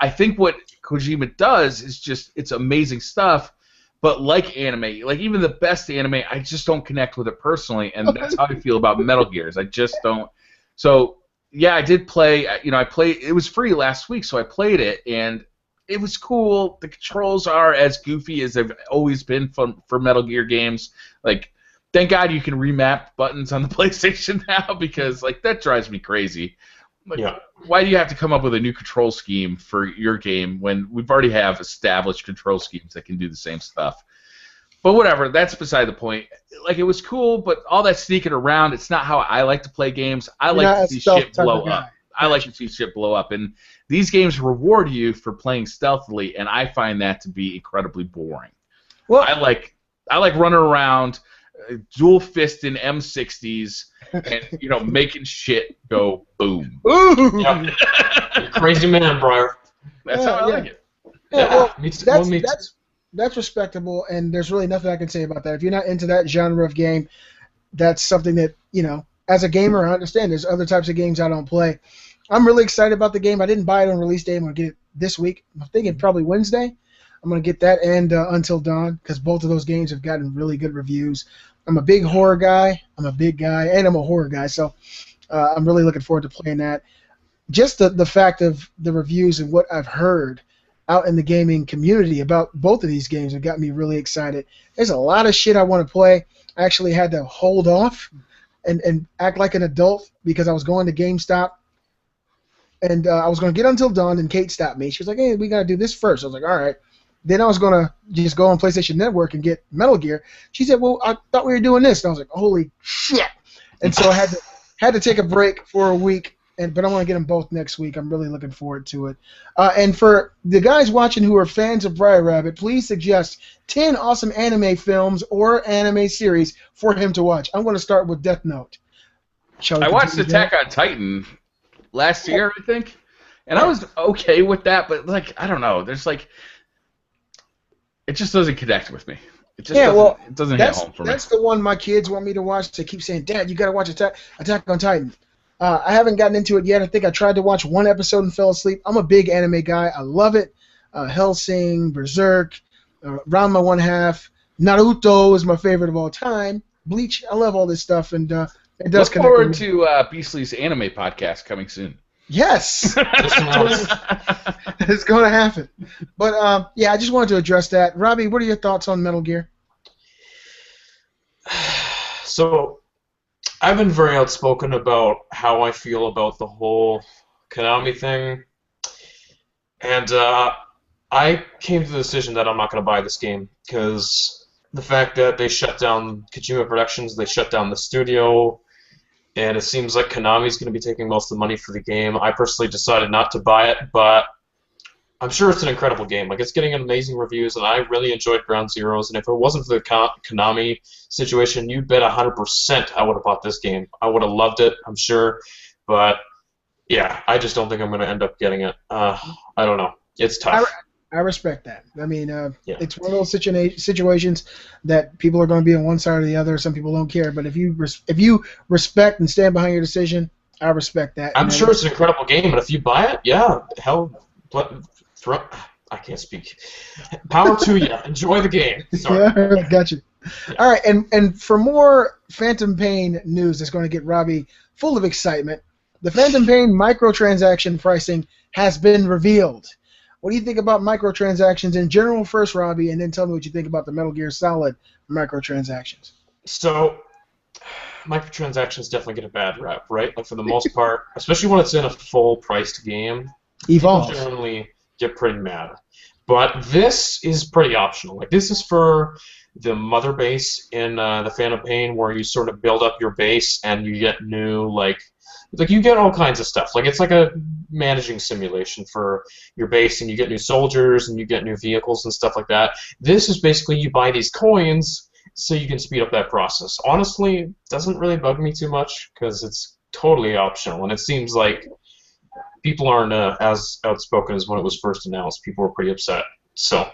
I think what Kojima does is just, it's amazing stuff. But like anime, like even the best anime, I just don't connect with it personally, and that's how I feel about Metal Gears. I just don't. So yeah, I did play. I played. It was free last week, so I played it, and it was cool. The controls are as goofy as they've always been for Metal Gear games. Like, thank God you can remap buttons on the PlayStation now, because like that drives me crazy. Like, why do you have to come up with a new control scheme for your game when we've already have established control schemes that can do the same stuff? But whatever, that's beside the point. Like, it was cool, but all that sneaking around, it's not how I like to play games. I like to see shit blow up. I like to see shit blow up, and these games reward you for playing stealthily, and I find that to be incredibly boring. Well, I like running around, dual fisting M60s, and making shit go boom. Ooh! Yep. You're a crazy man, Briar. That's how I like it. Yeah, well, that's respectable, and there's really nothing I can say about that. If you're not into that genre of game, that's something that, as a gamer, I understand. There's other types of games I don't play. I'm really excited about the game. I didn't buy it on release day. I'm going to get it this week. I'm thinking probably Wednesday. I'm going to get that and Until Dawn, because both of those games have gotten really good reviews. I'm a big horror guy. I'm a big guy, and I'm a horror guy, so I'm really looking forward to playing that. Just the fact of the reviews and what I've heard out in the gaming community about both of these games have got me really excited. There's a lot of shit I want to play. I actually had to hold off and act like an adult because I was going to GameStop, and I was going to get Until Dawn, and Kate stopped me. She was like, hey, we got to do this first. I was like, all right. Then I was going to just go on PlayStation Network and get Metal Gear. She said, well, I thought we were doing this. And I was like, holy shit. And so I had to take a break for a week, but I want to get them both next week. I'm really looking forward to it. And for the guys watching who are fans of Briar Rabbit, please suggest 10 awesome anime films or anime series for him to watch. I'm going to start with Death Note. I watched Attack on Titan last year, I think, and I was okay with that, but like, I don't know. There's like, it just doesn't connect with me. It just it doesn't hit that's home for me. that's the one my kids want me to watch. They keep saying, "Dad, you got to watch Attack on Titan." I haven't gotten into it yet. I think I tried to watch one episode and fell asleep. I'm a big anime guy. I love it. Hellsing, Berserk, Ranma One Half, Naruto is my favorite of all time. Bleach, I love all this stuff, and it does. Look forward to Beastly's anime podcast coming soon. Yes, it's going to happen. But yeah, I just wanted to address that. Robbie, what are your thoughts on Metal Gear? So, I've been very outspoken about how I feel about the whole Konami thing, and I came to the decision that I'm not going to buy this game because the fact that they shut down Kojima Productions, they shut down the studio, and it seems like Konami's going to be taking most of the money for the game. I personally decided not to buy it, but I'm sure it's an incredible game. Like, it's getting amazing reviews, and I really enjoyed Ground Zeroes, and if it wasn't for the Konami situation, you'd bet 100% I would have bought this game. I would have loved it, I'm sure, but yeah, I just don't think I'm going to end up getting it. I don't know. It's tough. I respect that. I mean, it's one of those situations that people are going to be on one side or the other. Some people don't care, but if you respect and stand behind your decision, I respect that. I'm sure it's an incredible game, but if you buy it, yeah, hell, I can't speak. Power to you. Enjoy the game. Sorry. Yeah, gotcha. All right, and for more Phantom Pain news that's going to get Robbie full of excitement, the Phantom Pain microtransaction pricing has been revealed. What do you think about microtransactions in general first, Robbie, and then tell me what you think about the Metal Gear Solid microtransactions? So, microtransactions definitely get a bad rep, right? Like, for the most part, especially when it's in a full-priced game, Evolve. people generally get pretty mad. But this is pretty optional. Like, this is for the mother base in the Phantom Pain, where you sort of build up your base and you get new, like you get all kinds of stuff. Like, it's like a managing simulation for your base, and you get new soldiers and you get new vehicles and stuff like that. This is basically you buy these coins so you can speed up that process. Honestly, it doesn't really bug me too much because it's totally optional, and it seems like people aren't as outspoken as when it was first announced. People were pretty upset. So.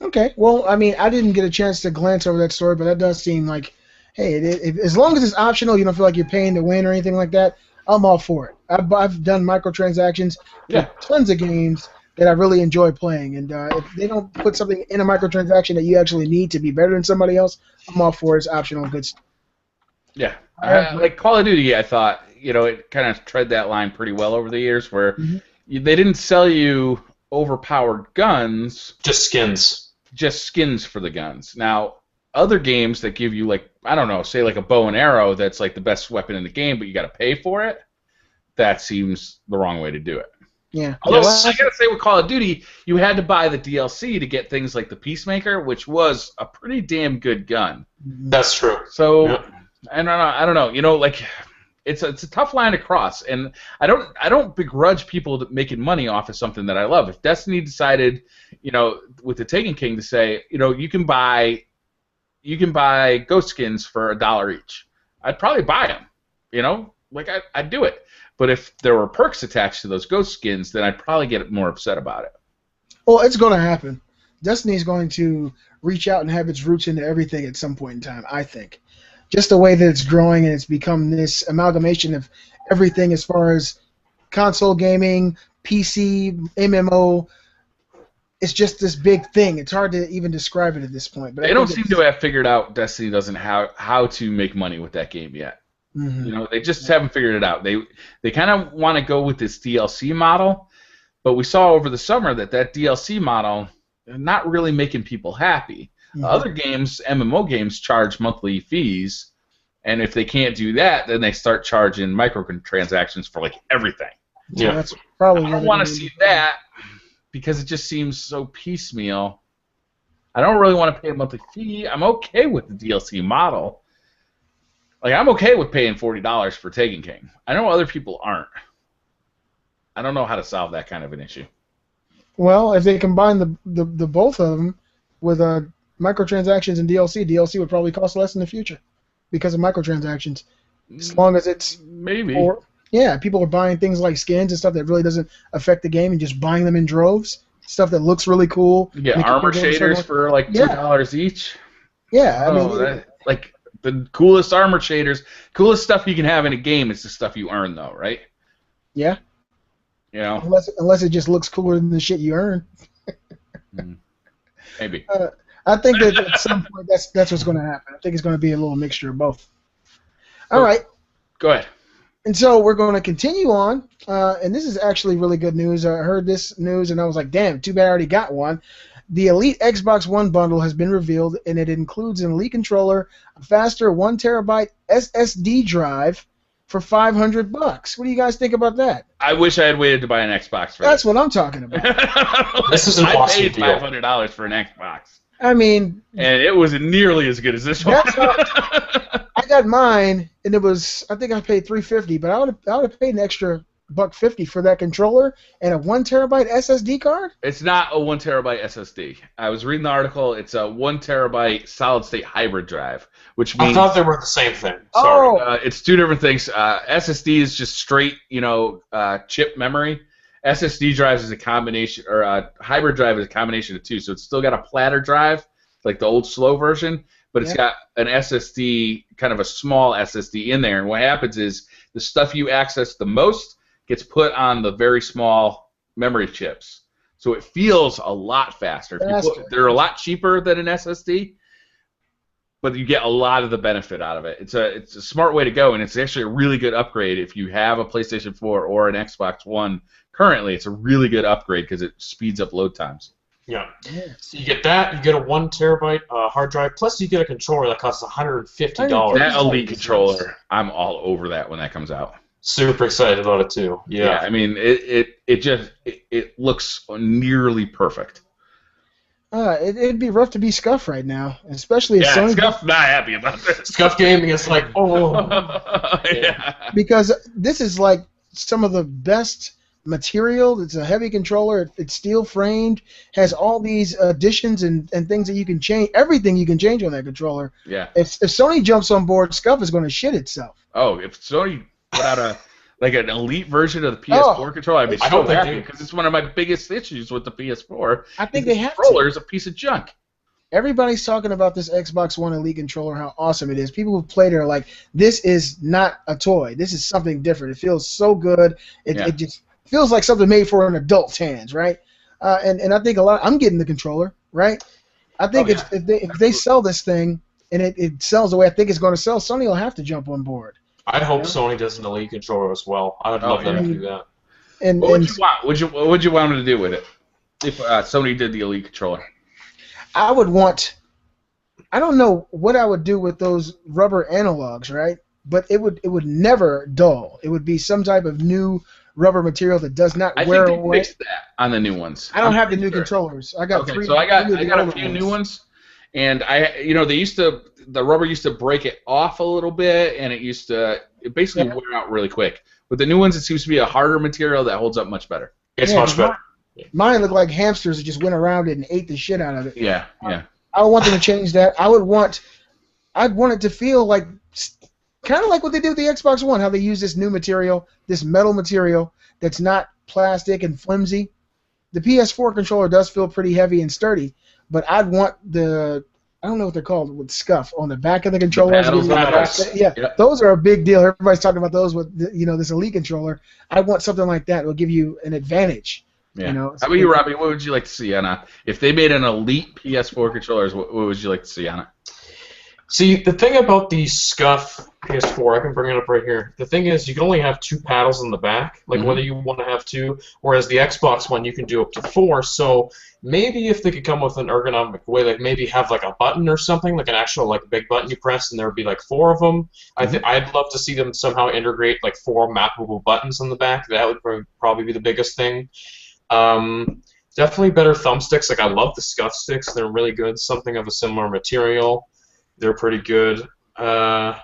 Okay. Well, I mean, I didn't get a chance to glance over that story, but that does seem like, hey, as long as it's optional, you don't feel like you're paying to win or anything like that, I'm all for it. I've done microtransactions for tons of games that I really enjoy playing, and if they don't put something in a microtransaction that you actually need to be better than somebody else, I'm all for it. It's optional and good stuff. Yeah. Like Call of Duty, I thought, it kind of tread that line pretty well over the years where they didn't sell you overpowered guns. Just skins. Just skins for the guns. Now, other games that give you, like, I don't know, say like a bow and arrow that's like the best weapon in the game, but you got to pay for it, that seems the wrong way to do it. Yeah. Although, I got to say, with Call of Duty, you had to buy the DLC to get things like the Peacemaker, which was a pretty damn good gun. That's true. So, I don't know. Like, it's a tough line to cross, and I don't begrudge people making money off of something that I love. If Destiny decided, with the Taken King to say, you can buy ghost skins for $1 each, I'd probably buy them. I'd do it. But if there were perks attached to those ghost skins, then I'd probably get more upset about it. Well, it's going to happen. Destiny's going to reach out and have its roots into everything at some point in time, I think. Just the way that it's growing, and it's become this amalgamation of everything as far as console gaming, PC, MMO. It's just this big thing. It's hard to even describe it at this point. But they don't seem to have figured out Destiny doesn't have how to make money with that game yet. Mm-hmm. They just haven't figured it out. They kind of want to go with this DLC model, but we saw over the summer that DLC model not really making people happy. Mm-hmm. Other games, MMO games, charge monthly fees, and if they can't do that, then they start charging microtransactions for like everything. Yeah, that's probably. I don't want to see that because it just seems so piecemeal. I don't really want to pay a monthly fee. I'm okay with the DLC model. Like, I'm okay with paying $40 for Taken King. I know other people aren't. I don't know how to solve that kind of an issue. Well, if they combine the both of them with microtransactions and DLC would probably cost less in the future because of microtransactions. As long as it's maybe. People are buying things like skins and stuff that really doesn't affect the game and just buying them in droves. Stuff that looks really cool. You get armor shaders for like $2 each. Yeah, I Oh, mean, like the coolest armor shaders, coolest stuff you can have in a game is the stuff you earn, though, right? yeah. You know, Unless it just looks cooler than the shit you earn. maybe. I think that at some point that's what's going to happen. I think it's going to be a little mixture of both. All right. Go ahead. And so we're going to continue on, and this is actually really good news. I heard this news, and I was like, damn, too bad I already got one. The Elite Xbox One bundle has been revealed, and it includes an Elite controller, a faster 1 terabyte SSD drive for $500. What do you guys think about that? I wish I had waited to buy an Xbox for That's this. what I'm talking about. This is an awesome paid deal. $500 for an Xbox, I mean, and it wasn't nearly as good as this one. that's I got mine, and it was, I think I paid $350, but I would have paid an extra $150 for that controller and a 1 terabyte SSD card. It's not a 1 terabyte SSD. I was reading the article. It's a 1 terabyte solid state hybrid drive, which means I thought they were the same thing. Oh. Sorry. it's two different things. SSD is just straight, chip memory. SSD drives is a combination, or a hybrid drive is a combination of two. So it's still got a platter drive, like the old slow version, but it's got an SSD, kind of a small SSD in there. And what happens is the stuff you access the most gets put on the very small memory chips. So it feels a lot faster. They're a lot cheaper than an SSD, but you get a lot of the benefit out of it. It's a smart way to go, and it's actually a really good upgrade if you have a PlayStation 4 or an Xbox One. Currently, it's a really good upgrade because it speeds up load times. Yeah. So you get that, you get a 1 terabyte hard drive, plus you get a controller that costs $150. That Elite controller, I'm all over that when that comes out. Super excited about it too. Yeah. I mean, it looks nearly perfect. It'd be rough to be Scuff right now, especially if Sony. Scuff's not happy about this. Scuff Gaming is like, oh. Yeah. Because this is like some of the best material. It's a heavy controller. It's steel framed. Has all these additions and things that you can change. Everything you can change on that controller. Yeah. If Sony jumps on board, Scuff is going to shit itself. Oh, if Sony put out an Elite version of the PS4 controller, I'd be so happy because it's one of my biggest issues with the PS4. I think they have to. The controller is a piece of junk. Everybody's talking about this Xbox One Elite controller, how awesome it is. People who've played it are like, this is not a toy. This is something different. It feels so good. It just feels like something made for an adult's hands, right? And I think I'm getting the controller, right? I think if they sell this thing and it sells the way I think it's going to sell, Sony will have to jump on board. I hope Sony does an Elite controller as well. I would love them to do that. What would you want? What would you want them to do with it if Sony did the Elite controller? I would want. I don't know what I would do with those rubber analogs, right? But it would never dull. It would be some type of new rubber material that does not wear away. I think they fixed that on the new ones. I don't have the new controllers. I got three. So I got a few new ones, and the rubber used to break it off a little bit, and it basically wear out really quick. With the new ones, it seems to be a harder material that holds up much better. It's much better. Mine look like hamsters that just went around it and ate the shit out of it. Yeah. I would want them to change that. I'd want it to feel like kind of like what they did with the Xbox One, how they use this new material, this metal material that's not plastic and flimsy. The PS4 controller does feel pretty heavy and sturdy, but I'd want I don't know what they're called, with scuff on the back of the controller. Yep. Those are a big deal. Everybody's talking about those with this Elite controller. I want something like that. It'll give you an advantage. Yeah. How about you, Robbie? What would you like to see on if they made an Elite PS4 controllers? What would you like to see on it? See, the thing about the Scuff PS4, I can bring it up right here. The thing is, you can only have 2 paddles in the back, whether you want to have 2, whereas the Xbox One you can do up to 4. So maybe if they could come with an ergonomic way, like maybe have like a button or something, like an actual big button you press, and there would be 4 of them. I'd love to see them somehow integrate 4 mappable buttons on the back. That would probably be the biggest thing. Definitely better thumbsticks. I love the Scuff sticks. They're really good. Something of a similar material. They're pretty good. Other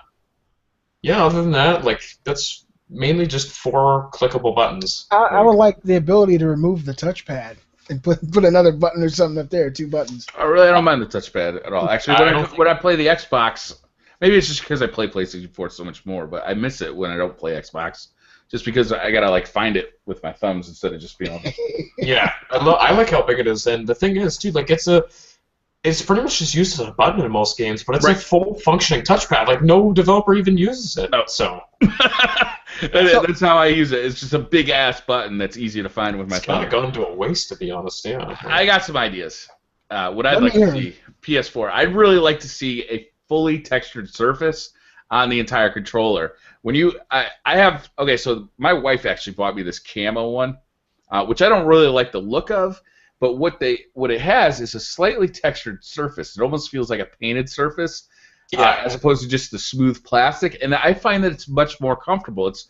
than that, that's mainly just 4 clickable buttons. I would like the ability to remove the touchpad and put another button or something up there, 2 buttons. I don't mind the touchpad at all. Actually, when I play the Xbox, maybe it's just because I play PlayStation 4 so much more, but I miss it when I don't play Xbox. Just because I gotta find it with my thumbs instead of just being able to... Yeah, I like how big it is, and the thing is too, It's pretty much just used as a button in most games, but it's Right. a full functioning touchpad. Like no developer even uses it. No. So That's how I use it. It's just a big ass button that's easy to find with my it's kind phone. of gone to a waste, to be honest. Yeah. I got some ideas. What I'd Let like me to hear see, PS4. I'd really like to see a fully textured surface on the entire controller. I have, okay, so my wife actually bought me this camo one, which I don't really like the look of, but what it has is a slightly textured surface. It almost feels like a painted surface, as opposed to just the smooth plastic, and I find that it's much more comfortable. It's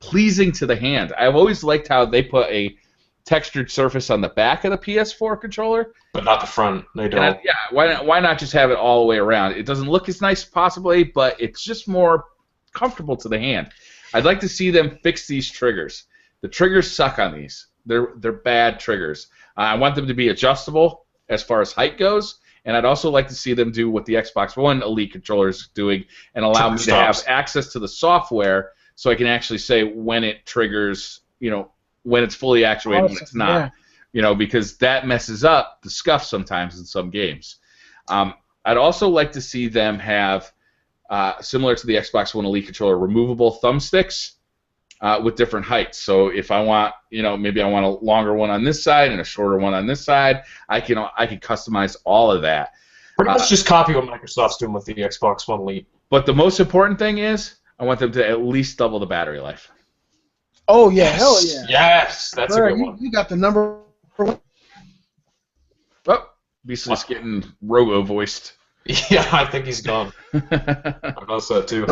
pleasing to the hand. I've always liked how they put a textured surface on the back of the PS4 controller, But not the front. They don't. why not just have it all the way around? It doesn't look as nice possibly, but it's just more comfortable to the hand. I'd like to see them fix these triggers. The triggers suck on these. They're bad triggers. I want them to be adjustable as far as height goes, and I'd also like to see them do what the Xbox One Elite controller is doing and allow me to have access to the software so I can actually say when it triggers, when it's fully actuated, when it's not. Because that messes up the scuff sometimes in some games. I'd also like to see them have, similar to the Xbox One Elite controller, removable thumbsticks with different heights. So if I want, maybe I want a longer one on this side and a shorter one on this side, I can customize all of that. Pretty much just copy what Microsoft's doing with the Xbox One Elite. But the most important thing is I want them to at least double the battery life. Oh yeah, hell yeah. Yes, that's a good one. You got the number one. Oh, Beastly's getting robo-voiced. Yeah, I think he's gone. I noticed that too.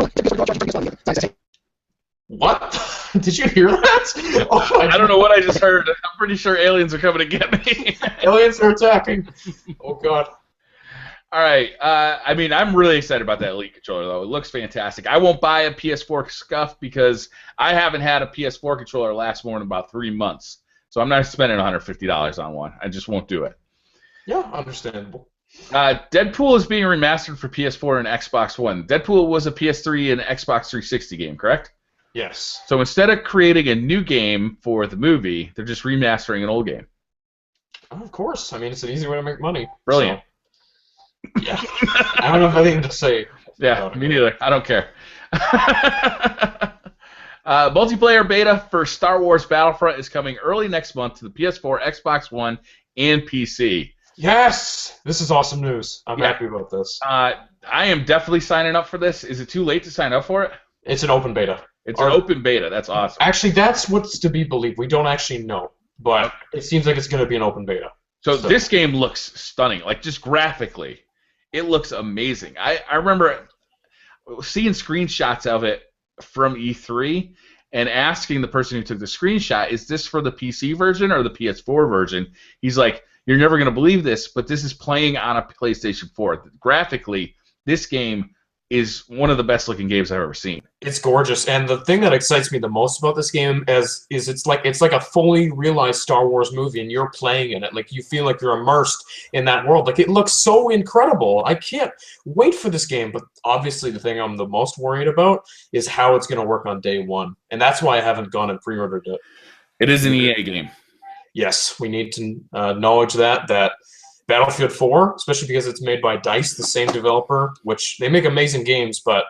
What? Did you hear that? Oh, I don't know what I just heard. I'm pretty sure aliens are coming to get me. Aliens are attacking. Oh, God. All right. I'm really excited about that Elite controller, though. It looks fantastic. I won't buy a PS4 scuff because I haven't had a PS4 controller last more than about 3 months. So I'm not spending $150 on one. I just won't do it. Yeah, understandable. Deadpool is being remastered for PS4 and Xbox One. Deadpool was a PS3 and Xbox 360 game, correct? Yes. So instead of creating a new game for the movie, they're just remastering an old game. Oh, of course. It's an easy way to make money. Brilliant. So, yeah. I don't have anything to say. Yeah, me neither. I don't care. Multiplayer beta for Star Wars Battlefront is coming early next month to the PS4, Xbox One, and PC. Yes! This is awesome news. I'm happy about this. I am definitely signing up for this. Is it too late to sign up for it? It's an open beta. It's an open beta. That's awesome. Actually, that's what's to be believed. We don't actually know, but it seems like it's going to be an open beta. So this game looks stunning. Like, just graphically, it looks amazing. I remember seeing screenshots of it from E3 and asking the person who took the screenshot, is this for the PC version or the PS4 version? He's like, you're never going to believe this, but this is playing on a PlayStation 4. Graphically, this game is one of the best looking games I've ever seen. It's gorgeous, and the thing that excites me the most about this game is it's like a fully realized Star Wars movie, and you're playing in it. Like, you feel like you're immersed in that world. Like, it looks so incredible. I can't wait for this game, but obviously the thing I'm the most worried about is how it's going to work on day one, and that's why I haven't gone and pre-ordered it. It is an EA game. Yes, we need to acknowledge that Battlefield 4, especially because it's made by DICE, the same developer, which they make amazing games, but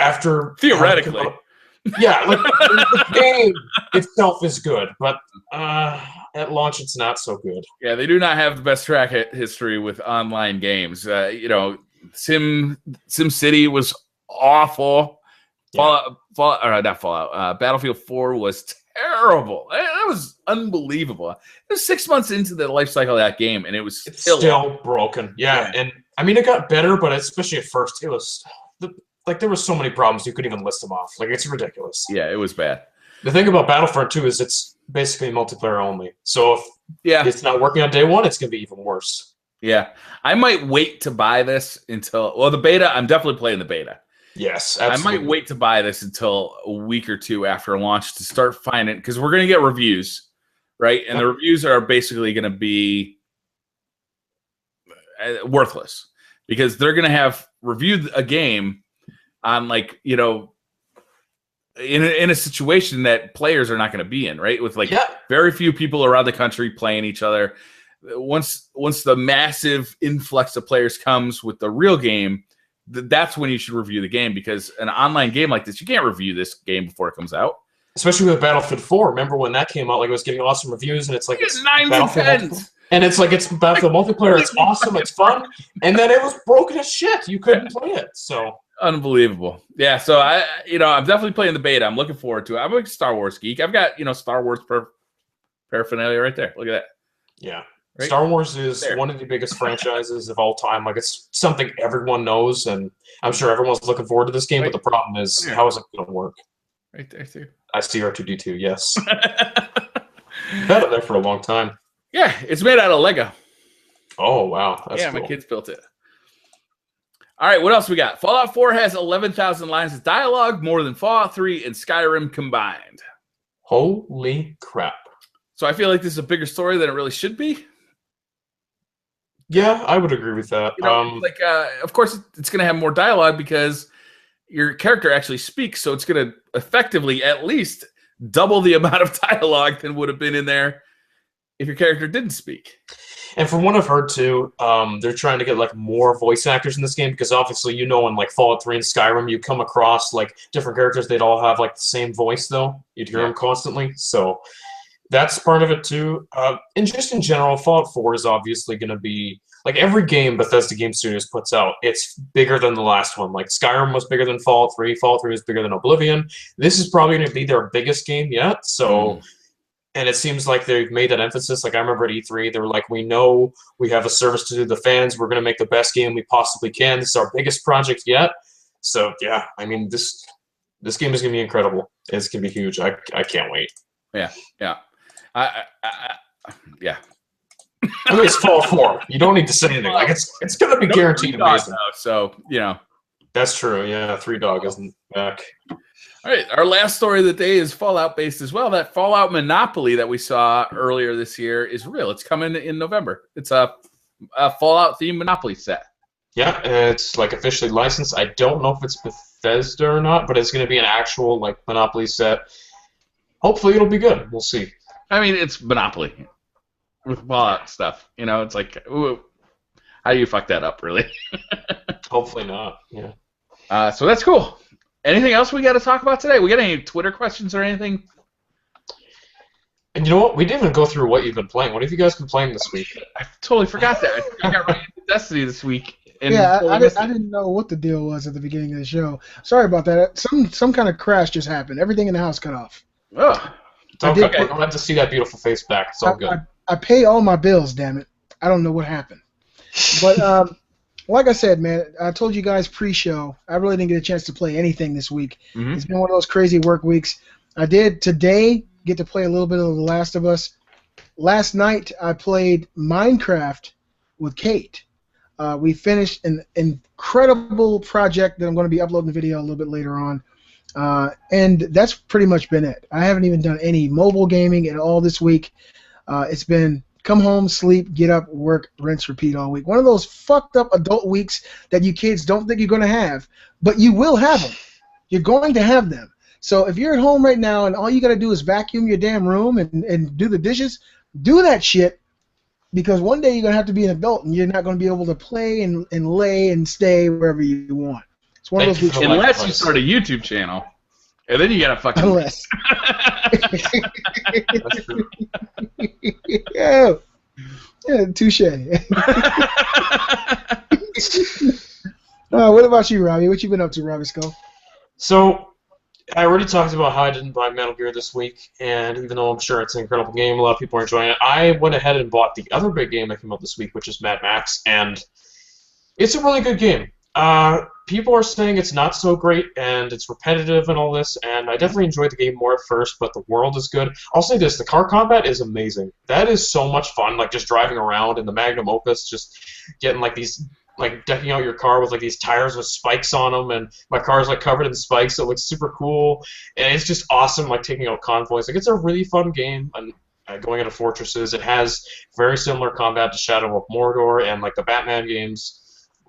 after... Theoretically. Yeah, like, the game itself is good, but at launch it's not so good. Yeah, they do not have the best track history with online games. SimCity was awful. Yeah. Battlefield 4 was terrible. That was unbelievable. It was 6 months into the life cycle of that game, and it's still broken. Yeah, and it got better, but especially at first, it was there were so many problems you couldn't even list them off. Like, it's ridiculous. Yeah, it was bad. The thing about Battlefront 2 is it's basically multiplayer only. So if it's not working on day one, it's gonna be even worse. Yeah, I might wait to buy this until the beta. I'm definitely playing the beta. Yes, absolutely. I might wait to buy this until a week or two after launch to start finding, because we're going to get reviews, right? And the reviews are basically going to be worthless because they're going to have reviewed a game on, in a situation that players are not going to be in, right? With very few people around the country playing each other. once the massive influx of players comes with the real game, that's when you should review the game, because an online game like this, you can't review this game before it comes out. Especially with Battlefield 4. Remember when that came out? Like, it was getting awesome reviews, and it's like it's 9s and 10s. And it's like it's Battlefield multiplayer. It's awesome. It's fun. And then it was broken as shit. You couldn't play it. So unbelievable. Yeah. So I'm definitely playing the beta. I'm looking forward to it. I'm a Star Wars geek. I've got Star Wars paraphernalia right there. Look at that. Yeah. Right? Star Wars is one of the biggest franchises of all time. Like, it's something everyone knows, and I'm sure everyone's looking forward to this game. But the problem is, how is it going to work? Right there, too. I see R2-D2. Yes. Had it there for a long time. Yeah, it's made out of Lego. Oh, wow. That's cool. My kids built it. All right, what else we got? Fallout 4 has 11,000 lines of dialogue, more than Fallout 3 and Skyrim combined. Holy crap. So I feel like this is a bigger story than it really should be. Yeah, I would agree with that. Of course, it's going to have more dialogue because your character actually speaks, so it's going to effectively at least double the amount of dialogue than would have been in there if your character didn't speak. And from what I've heard too, they're trying to get like more voice actors in this game, because obviously in like Fallout 3 and Skyrim, you come across like different characters. They'd all have like the same voice though. You'd hear them constantly. So that's part of it too. And just in general, Fallout 4 is obviously going to be like every game Bethesda Game Studios puts out. It's bigger than the last one. Like Skyrim was bigger than Fallout 3. Fallout 3 was bigger than Oblivion. This is probably going to be their biggest game yet. So. And it seems like they've made that emphasis. Like, I remember at E3, they were like, we know we have a service to do the fans. We're going to make the best game we possibly can. This is our biggest project yet. So, yeah, I mean, this game is going to be incredible. It's going to be huge. I can't wait. Yeah. Yeah. Yeah. I mean, it's Fallout 4. You don't need to say anything. Like, it's going to be guaranteed amazing. So, That's true. Yeah, 3 Dog isn't back. All right, our last story of the day is Fallout-based as well. That Fallout Monopoly that we saw earlier this year is real. It's coming in November. It's a Fallout-themed Monopoly set. Yeah, it's like officially licensed. I don't know if it's Bethesda or not, but it's going to be an actual like Monopoly set. Hopefully it'll be good. We'll see. I mean, it's Monopoly with Fallout stuff. It's like, ooh, how do you fuck that up, really? Hopefully not, yeah. So that's cool. Anything else we got to talk about today? We got any Twitter questions or anything? And you know what? We didn't even go through what you've been playing. What have you guys been playing this week? I totally forgot that. I got right into Destiny this week. I didn't know what the deal was at the beginning of the show. Sorry about that. Some kind of crash just happened. Everything in the house cut off. Oh. Okay. We're glad to see that beautiful face back. It's all good. I pay all my bills, damn it. I don't know what happened. But like I said, man, I told you guys pre-show, I really didn't get a chance to play anything this week. Mm-hmm. It's been one of those crazy work weeks. I did today get to play a little bit of The Last of Us. Last night, I played Minecraft with Kate. We finished an incredible project that I'm going to be uploading the video a little bit later on. And that's pretty much been it. I haven't even done any mobile gaming at all this week. It's been come home, sleep, get up, work, rinse, repeat all week. One of those fucked up adult weeks that you kids don't think you're going to have, but you will have them. You're going to have them. So if you're at home right now and all you got to do is vacuum your damn room and do the dishes, do that shit, because one day you're going to have to be an adult and you're not going to be able to play and lay and stay wherever you want. It's one of those weeks. Unless you start a YouTube channel, and then you got to fucking... Unless. Yeah, touche. What about you, Robbie? What you been up to, Robiskol? So, I already talked about how I didn't buy Metal Gear this week, and even though I'm sure it's an incredible game, a lot of people are enjoying it, I went ahead and bought the other big game that came out this week, which is Mad Max, and it's a really good game. People are saying it's not so great, and it's repetitive and all this, and I definitely enjoyed the game more at first, but the world is good. I'll say this, the car combat is amazing. That is so much fun, like just driving around in the Magnum Opus, just getting like these, like decking out your car with like these tires with spikes on them, and my car's like covered in spikes, so it looks super cool, and it's just awesome, like taking out convoys. Like, it's a really fun game, and going into fortresses. It has very similar combat to Shadow of Mordor and like the Batman games.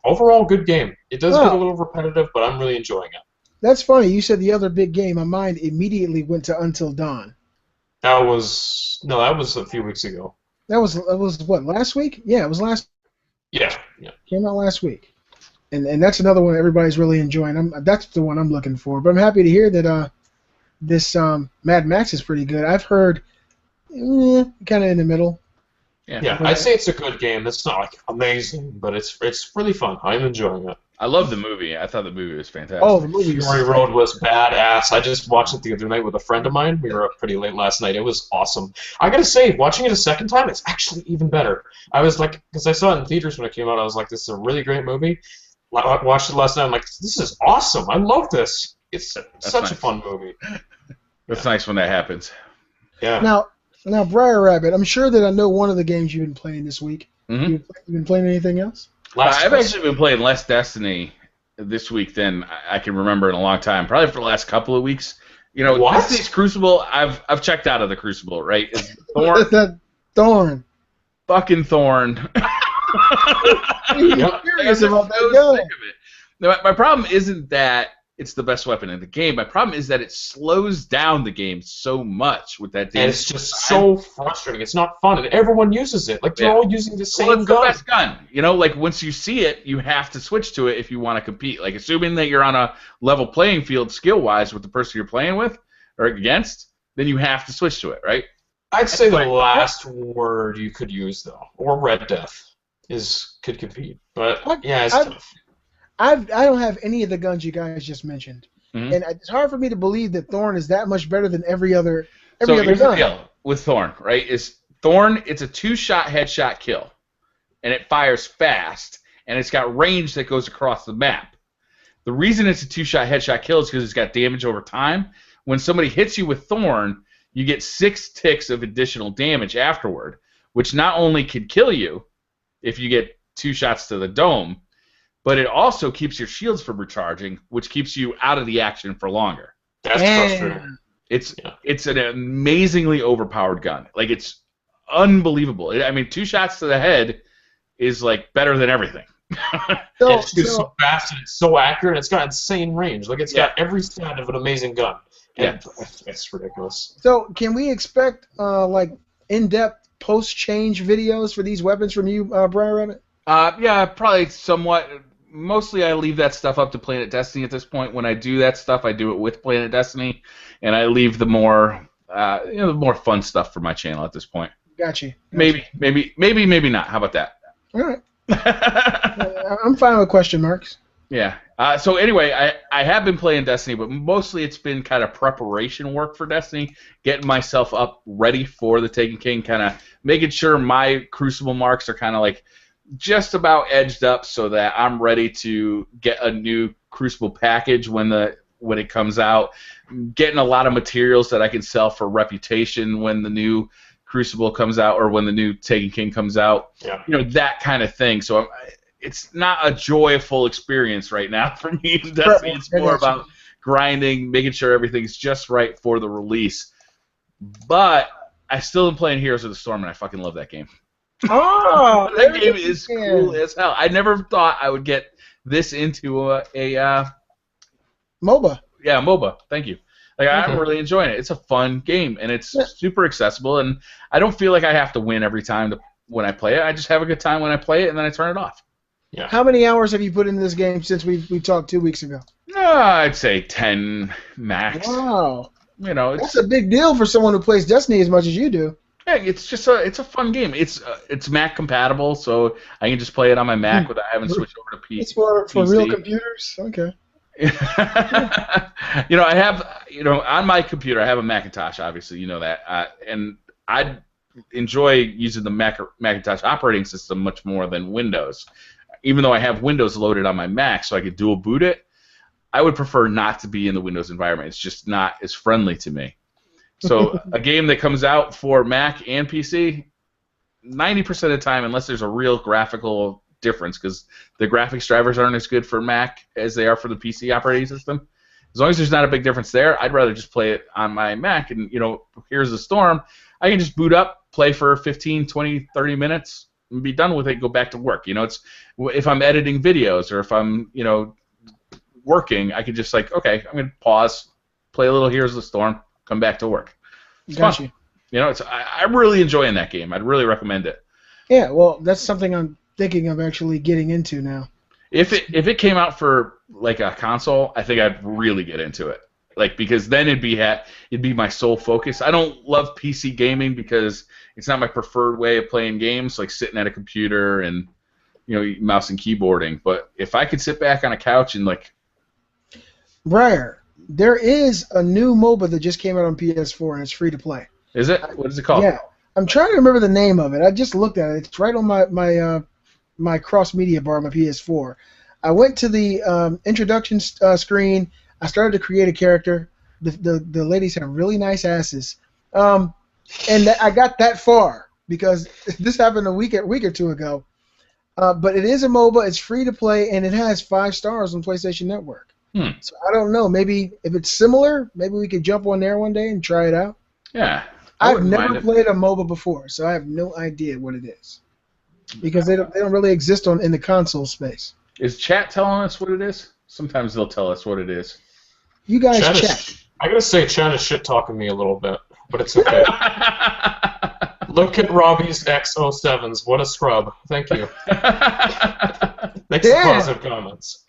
Overall, good game. It does get a little repetitive, but I'm really enjoying it. That's funny. You said the other big game. My mind immediately went to Until Dawn. That was a few weeks ago. That was what, last week? Yeah, it was last. Yeah, yeah. Came out last week, and that's another one everybody's really enjoying. That's the one I'm looking for. But I'm happy to hear that this Mad Max is pretty good. I've heard kind of in the middle. Yeah, I'd say it's a good game. It's not like amazing, but it's really fun. I'm enjoying it. I love the movie. I thought the movie was fantastic. Oh, the movie. Fury Road was badass. I just watched it the other night with a friend of mine. We were up pretty late last night. It was awesome. I gotta say, watching it a second time, it's actually even better. I was like, because I saw it in theaters when it came out, I was like, this is a really great movie. I watched it last night. I'm like, this is awesome. I love this. It's such a fun movie. That's nice when that happens. Yeah. Now, Briar Rabbit, I'm sure that I know one of the games you've been playing this week. Mm-hmm. You've been playing anything else? I've actually been playing less Destiny this week than I can remember in a long time. Probably for the last couple of weeks. You know, Destiny's Crucible. I've checked out of the Crucible. Right? It's Thorn. That Thorn. Fucking Thorn. I'm curious about that gun. My problem isn't that it's the best weapon in the game. My problem is that it slows down the game so much with that. And it's just so frustrating. It's not fun, and everyone uses it. Like, they're all using the same gun. It's the best gun. You know, like, once you see it, you have to switch to it if you want to compete. Like, assuming that you're on a level playing field skill-wise with the person you're playing with or against, then you have to switch to it, right? I'd say the last word you could use, though, or Red Death, could compete. But, yeah, it's tough. I don't have any of the guns you guys just mentioned, and it's hard for me to believe that Thorn is that much better than every other gun. Here's the deal with Thorn, right? Thorn, it's a 2-shot headshot kill, and it fires fast, and it's got range that goes across the map. The reason it's a 2-shot headshot kill is because it's got damage over time. When somebody hits you with Thorn, you get 6 ticks of additional damage afterward, which not only could kill you if you get 2 shots to the dome, but it also keeps your shields from recharging, which keeps you out of the action for longer. That's frustrating. It's an amazingly overpowered gun. Like, it's unbelievable. I mean, 2 shots to the head is, like, better than everything. It's just so fast and it's so accurate. And it's got insane range. Like, it's got every stat of an amazing gun. And it's ridiculous. So, can we expect like in-depth post-change videos for these weapons from you, Briar Rabbit? Yeah, probably somewhat. Mostly I leave that stuff up to Planet Destiny at this point. When I do that stuff, I do it with Planet Destiny, and I leave the more, the more fun stuff for my channel at this point. Gotcha. Maybe not. How about that? All right. I'm fine with question marks. Yeah. So anyway, I have been playing Destiny, but mostly it's been kind of preparation work for Destiny, getting myself up ready for the Taken King, kind of making sure my Crucible marks are kind of like just about edged up so that I'm ready to get a new Crucible package when it comes out. Getting a lot of materials that I can sell for reputation when the new Crucible comes out or when the new Taken King comes out. Yeah. You know, that kind of thing. So it's not a joyful experience right now for me in Destiny. It's more about grinding, making sure everything's just right for the release. But I still am playing Heroes of the Storm, and I fucking love that game. Oh, that game is cool as hell. I never thought I would get this into a MOBA. Yeah, MOBA. Thank you. Like, I'm really enjoying it. It's a fun game, and it's super accessible, and I don't feel like I have to win every time when I play it. I just have a good time when I play it, and then I turn it off. Yeah. How many hours have you put into this game since we talked 2 weeks ago? I'd say 10 max. Wow. You know, that's a big deal for someone who plays Destiny as much as you do. Yeah, it's just a fun game. It's Mac compatible, so I can just play it on my Mac without having to switch over to PC. It's for real computers. Okay. You know, I have on my computer I have a Macintosh. Obviously, you know that, and I enjoy using the Macintosh operating system much more than Windows. Even though I have Windows loaded on my Mac, so I could dual boot it, I would prefer not to be in the Windows environment. It's just not as friendly to me. So a game that comes out for Mac and PC, 90% of the time, unless there's a real graphical difference, because the graphics drivers aren't as good for Mac as they are for the PC operating system. As long as there's not a big difference there, I'd rather just play it on my Mac. And, Here's the Storm. I can just boot up, play for 15, 20, 30 minutes, and be done with it and go back to work. It's if I'm editing videos or if I'm, working, I could just okay, I'm going to pause, play a little Here's the Storm, come back to work. It's fun. You know, I'm really enjoying that game. I'd really recommend it. Yeah, well, that's something I'm thinking of actually getting into now. If it came out for like a console, I think I'd really get into it. Like, because then it'd be my sole focus. I don't love PC gaming because it's not my preferred way of playing games, like sitting at a computer and, you know, mouse and keyboarding. But if I could sit back on a couch and like, Briar, there is a new MOBA that just came out on PS4 and it's free to play. is it? What is it called? Yeah, I'm trying to remember the name of it. I just looked at it. It's right on my cross media bar on my PS4. I went to the introduction screen. I started to create a character. The ladies have really nice asses, and I got that far because this happened a week or two ago. But it is a MOBA. It's free to play, and it has 5 stars on PlayStation Network. So I don't know. Maybe if it's similar, maybe we could jump on there one day and try it out. Yeah. I've never played a MOBA before, so I have no idea what it is because they don't really exist in the console space. Is chat telling us what it is? Sometimes they'll tell us what it is. You guys chat. I gotta say, chat is shit talking me a little bit, but it's okay. Look at Robbie's X07s. What a scrub. Thank you. Make some positive comments.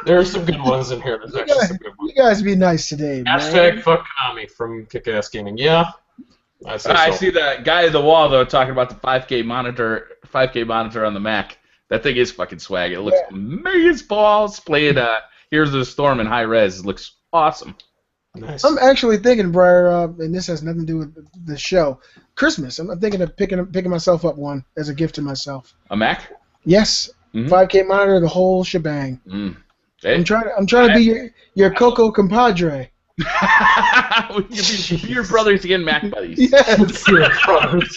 There are some good ones in here. There's actually some good ones. You guys be nice today, man. Hashtag fuck Konami from Kick-Ass Gaming. Yeah. I see that guy at the wall though talking about the 5K monitor on the Mac. That thing is fucking swag. It looks amazing balls. Playing Here's the Storm in high res. It looks awesome. Nice. I'm actually thinking, Briar, and this has nothing to do with the show. Christmas. I'm thinking of picking myself up one as a gift to myself. A Mac? Yes. 5K monitor, the whole shebang. I'm trying to be your Coco compadre. We can be your brothers again, Mac buddies. Yes. Your brothers.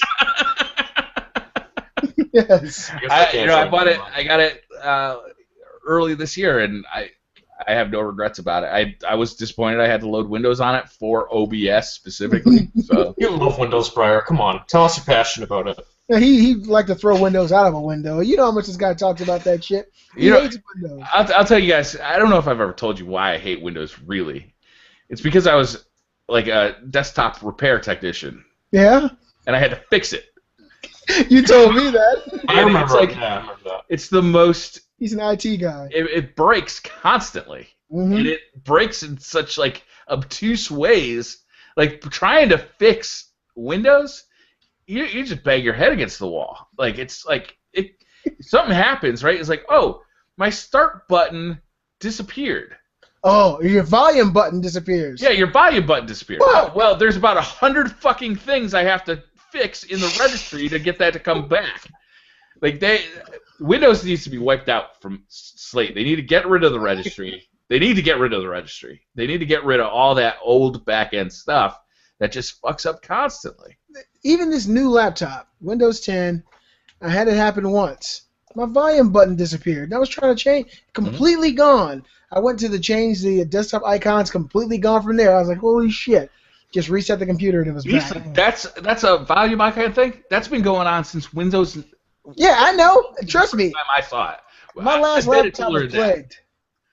Yes. I bought it. I got it early this year, and I have no regrets about it. I was disappointed I had to load Windows on it for OBS specifically. So You love Windows, Briar. Come on. Tell us you're passionate about it. He'd like to throw Windows out of a window. You know how much this guy talks about that shit? He hates Windows. I'll tell you guys, I don't know if I've ever told you why I hate Windows, really. It's because I was like a desktop repair technician. Yeah? And I had to fix it. You told me that. I remember that. It's the most... He's an IT guy. It breaks constantly. And it breaks in such like obtuse ways. Like trying to fix Windows, you just bang your head against the wall. Like it's like something happens, right? It's like, oh, my start button disappeared. Oh, your volume button disappears. Yeah, your volume button disappeared. Oh, well, there's about 100 fucking things I have to fix in the registry to get that to come back. Like Windows needs to be wiped out from Slate. They need to get rid of the registry. They need to get rid of all that old back-end stuff that just fucks up constantly. Even this new laptop, Windows 10, I had it happen once. My volume button disappeared. And I was trying to change, completely gone. I went to change the desktop icons, completely gone from there. I was like, holy shit. Just reset the computer and it was back. That's a volume icon thing? That's been going on since Windows... Yeah, I know. Trust me. I saw it. My last laptop was plagued.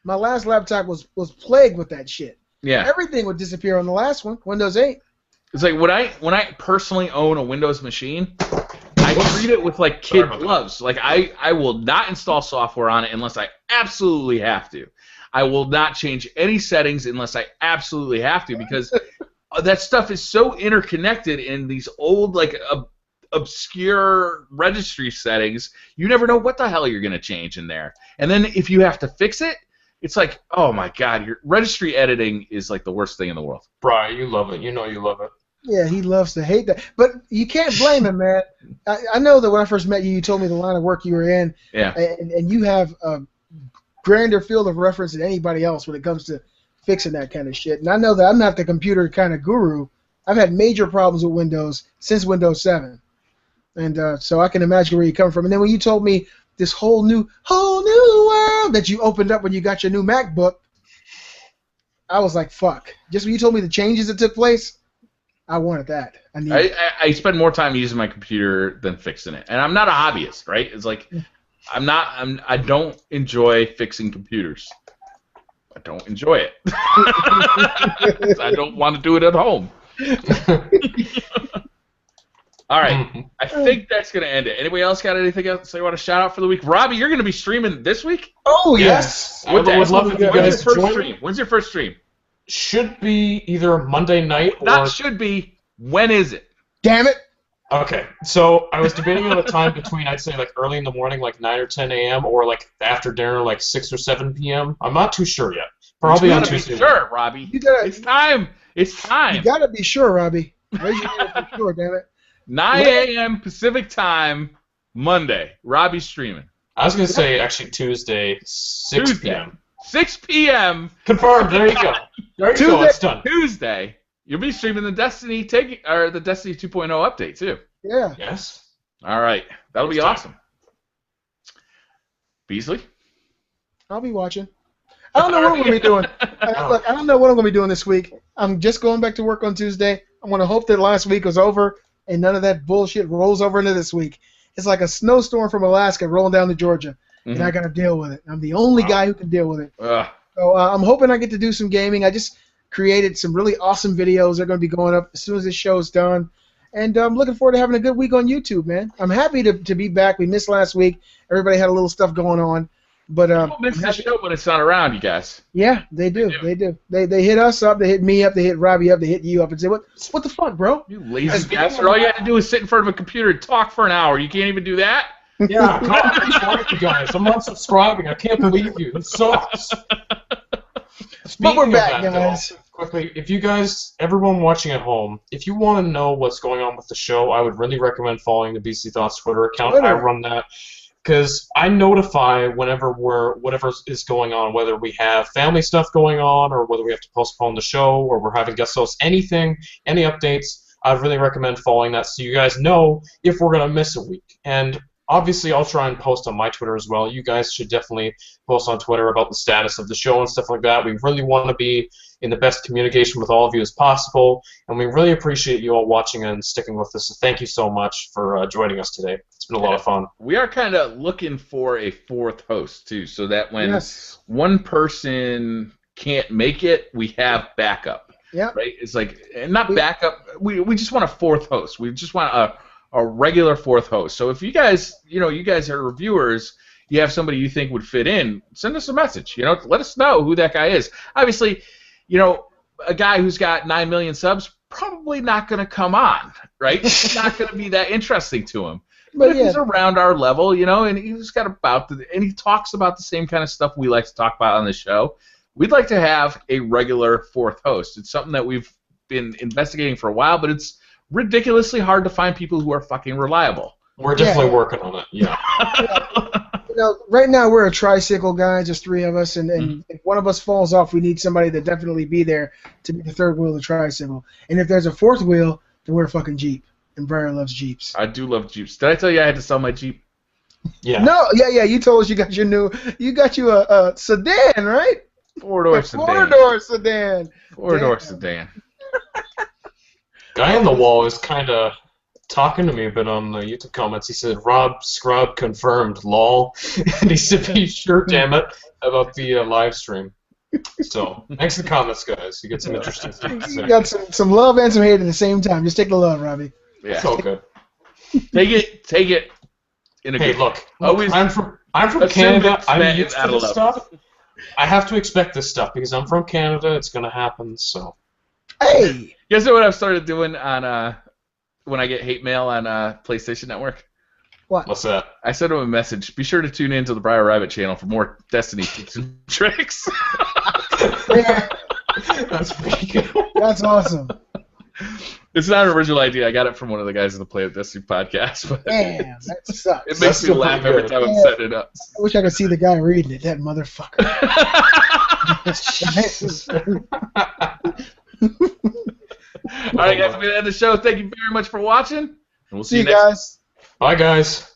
My last laptop was plagued with that shit. Yeah. Everything would disappear on the last one, Windows 8. It's like when I personally own a Windows machine, I treat it with like kid gloves. Like I will not install software on it unless I absolutely have to. I will not change any settings unless I absolutely have to because that stuff is so interconnected in these old like obscure registry settings. You never know what the hell you're going to change in there. And then if you have to fix it, it's like, oh my god, your registry editing is like the worst thing in the world. Brian, you love it. You know you love it. Yeah, he loves to hate that. But you can't blame him, man. I know that when I first met you, you told me the line of work you were in. Yeah. And you have a grander field of reference than anybody else when it comes to fixing that kind of shit. And I know that I'm not the computer kind of guru. I've had major problems with Windows since Windows 7. And so I can imagine where you're coming from. And then when you told me this whole new world that you opened up when you got your new MacBook, I was like, fuck. Just when you told me the changes that took place, I wanted that. I spend more time using my computer than fixing it. And I'm not a hobbyist, right? It's like I don't enjoy fixing computers. I don't enjoy it. I don't want to do it at home. All right, I think that's gonna end it. Anybody else got anything else they want to shout out for the week? Robbie, you're gonna be streaming this week? Oh yes. I would love if you guys join me. When's your first stream? Should be either Monday night or... Not should be. When is it? Damn it. Okay, so I was debating on a time between, I'd say, like early in the morning, like 9 or 10 a.m., or like after dinner, like 6 or 7 p.m. I'm not too sure yet. Probably on Tuesday. Be sure, Robbie. It's time. It's time. You gotta be sure, Robbie. Raise your hand for sure, damn it. 9 a.m. Pacific time, Monday. Robbie's streaming. I was gonna say actually Tuesday, 6 p.m. 6 p.m. Confirmed. There you go. There you go. It's done. Tuesday. You'll be streaming the Destiny the Destiny 2.0 update too. Yeah. Yes. All right. That'll be awesome. Beasley? I'll be watching. I don't know what I'm going to be doing. Look, I don't know what I'm going to be doing this week. I'm just going back to work on Tuesday. I'm going to hope that last week was over and none of that bullshit rolls over into this week. It's like a snowstorm from Alaska rolling down to Georgia, and I got to deal with it. I'm the only guy who can deal with it. So I'm hoping I get to do some gaming. I just created some really awesome videos. They're going to be going up as soon as this show's done. And I'm looking forward to having a good week on YouTube, man. I'm happy to be back. We missed last week. Everybody had a little stuff going on. But people miss the show when it's not around, you guys. Yeah, they do. They hit us up. They hit me up. They hit Robbie up. They hit you up and say, what the fuck, bro? You lazy bastard. All you have to do is sit in front of a computer and talk for an hour. You can't even do that? Yeah, God, you guys. I'm not subscribing. I can't believe you. It sucks. But we're back, guys. Quickly, if you guys, everyone watching at home, if you want to know what's going on with the show, I would really recommend following the BC Thoughts Twitter account. I run that because I notify whenever whatever is going on, whether we have family stuff going on or whether we have to postpone the show or we're having guest hosts, anything, any updates. I'd really recommend following that so you guys know if we're going to miss a week. And obviously, I'll try and post on my Twitter as well. You guys should definitely post on Twitter about the status of the show and stuff like that. We really want to be in the best communication with all of you as possible, and we really appreciate you all watching and sticking with us. So thank you so much for joining us today. It's been a lot of fun. We are kind of looking for a fourth host, too, so that when one person can't make it, we have backup. Yeah. Right? It's like, not backup, we just want a fourth host. We just want a regular fourth host. So if you guys are reviewers, you have somebody you think would fit in, send us a message. Let us know who that guy is. Obviously, a guy who's got 9 million subs probably not going to come on, right? It's not going to be that interesting to him. But if he's around our level, and he's got and he talks about the same kind of stuff we like to talk about on the show, we'd like to have a regular fourth host. It's something that we've been investigating for a while, but it's ridiculously hard to find people who are fucking reliable. We're definitely working on it. Yeah. Right now we're a tricycle, guys. Just 3 of us, and if one of us falls off, we need somebody to definitely be there to be the third wheel of the tricycle. And if there's a fourth wheel, then we're a fucking Jeep. And Briar loves Jeeps. I do love Jeeps. Did I tell you I had to sell my Jeep? Yeah. No, yeah. You told us you got you a sedan, right? 4-door sedan. 4-door sedan. 4-door sedan. Guy on the wall is kind of talking to me a bit on the YouTube comments. He said, Rob Scrub confirmed, lol. And he said, be sure, damn it, about the live stream. So, thanks for the comments, guys. You get some interesting things. You got some love and some hate at the same time. Just take the love, Robbie. Yeah. It's all good. Take it. Look, I'm from Canada. I'm used to this stuff. I have to expect this stuff because I'm from Canada. It's going to happen, so. Hey! You guys know what I've started doing on when I get hate mail on PlayStation Network? What's that? I sent them a message. Be sure to tune in to the Briar Rabbit channel for more Destiny tips and tricks. That's pretty good. That's awesome. It's not an original idea. I got it from one of the guys in the Play with Destiny podcast. But damn, that sucks. It makes me laugh every time I'm setting it up. I wish I could see the guy reading it. That motherfucker. All right, guys, we're going to end the show. Thank you very much for watching. And we'll see you guys. Bye, guys.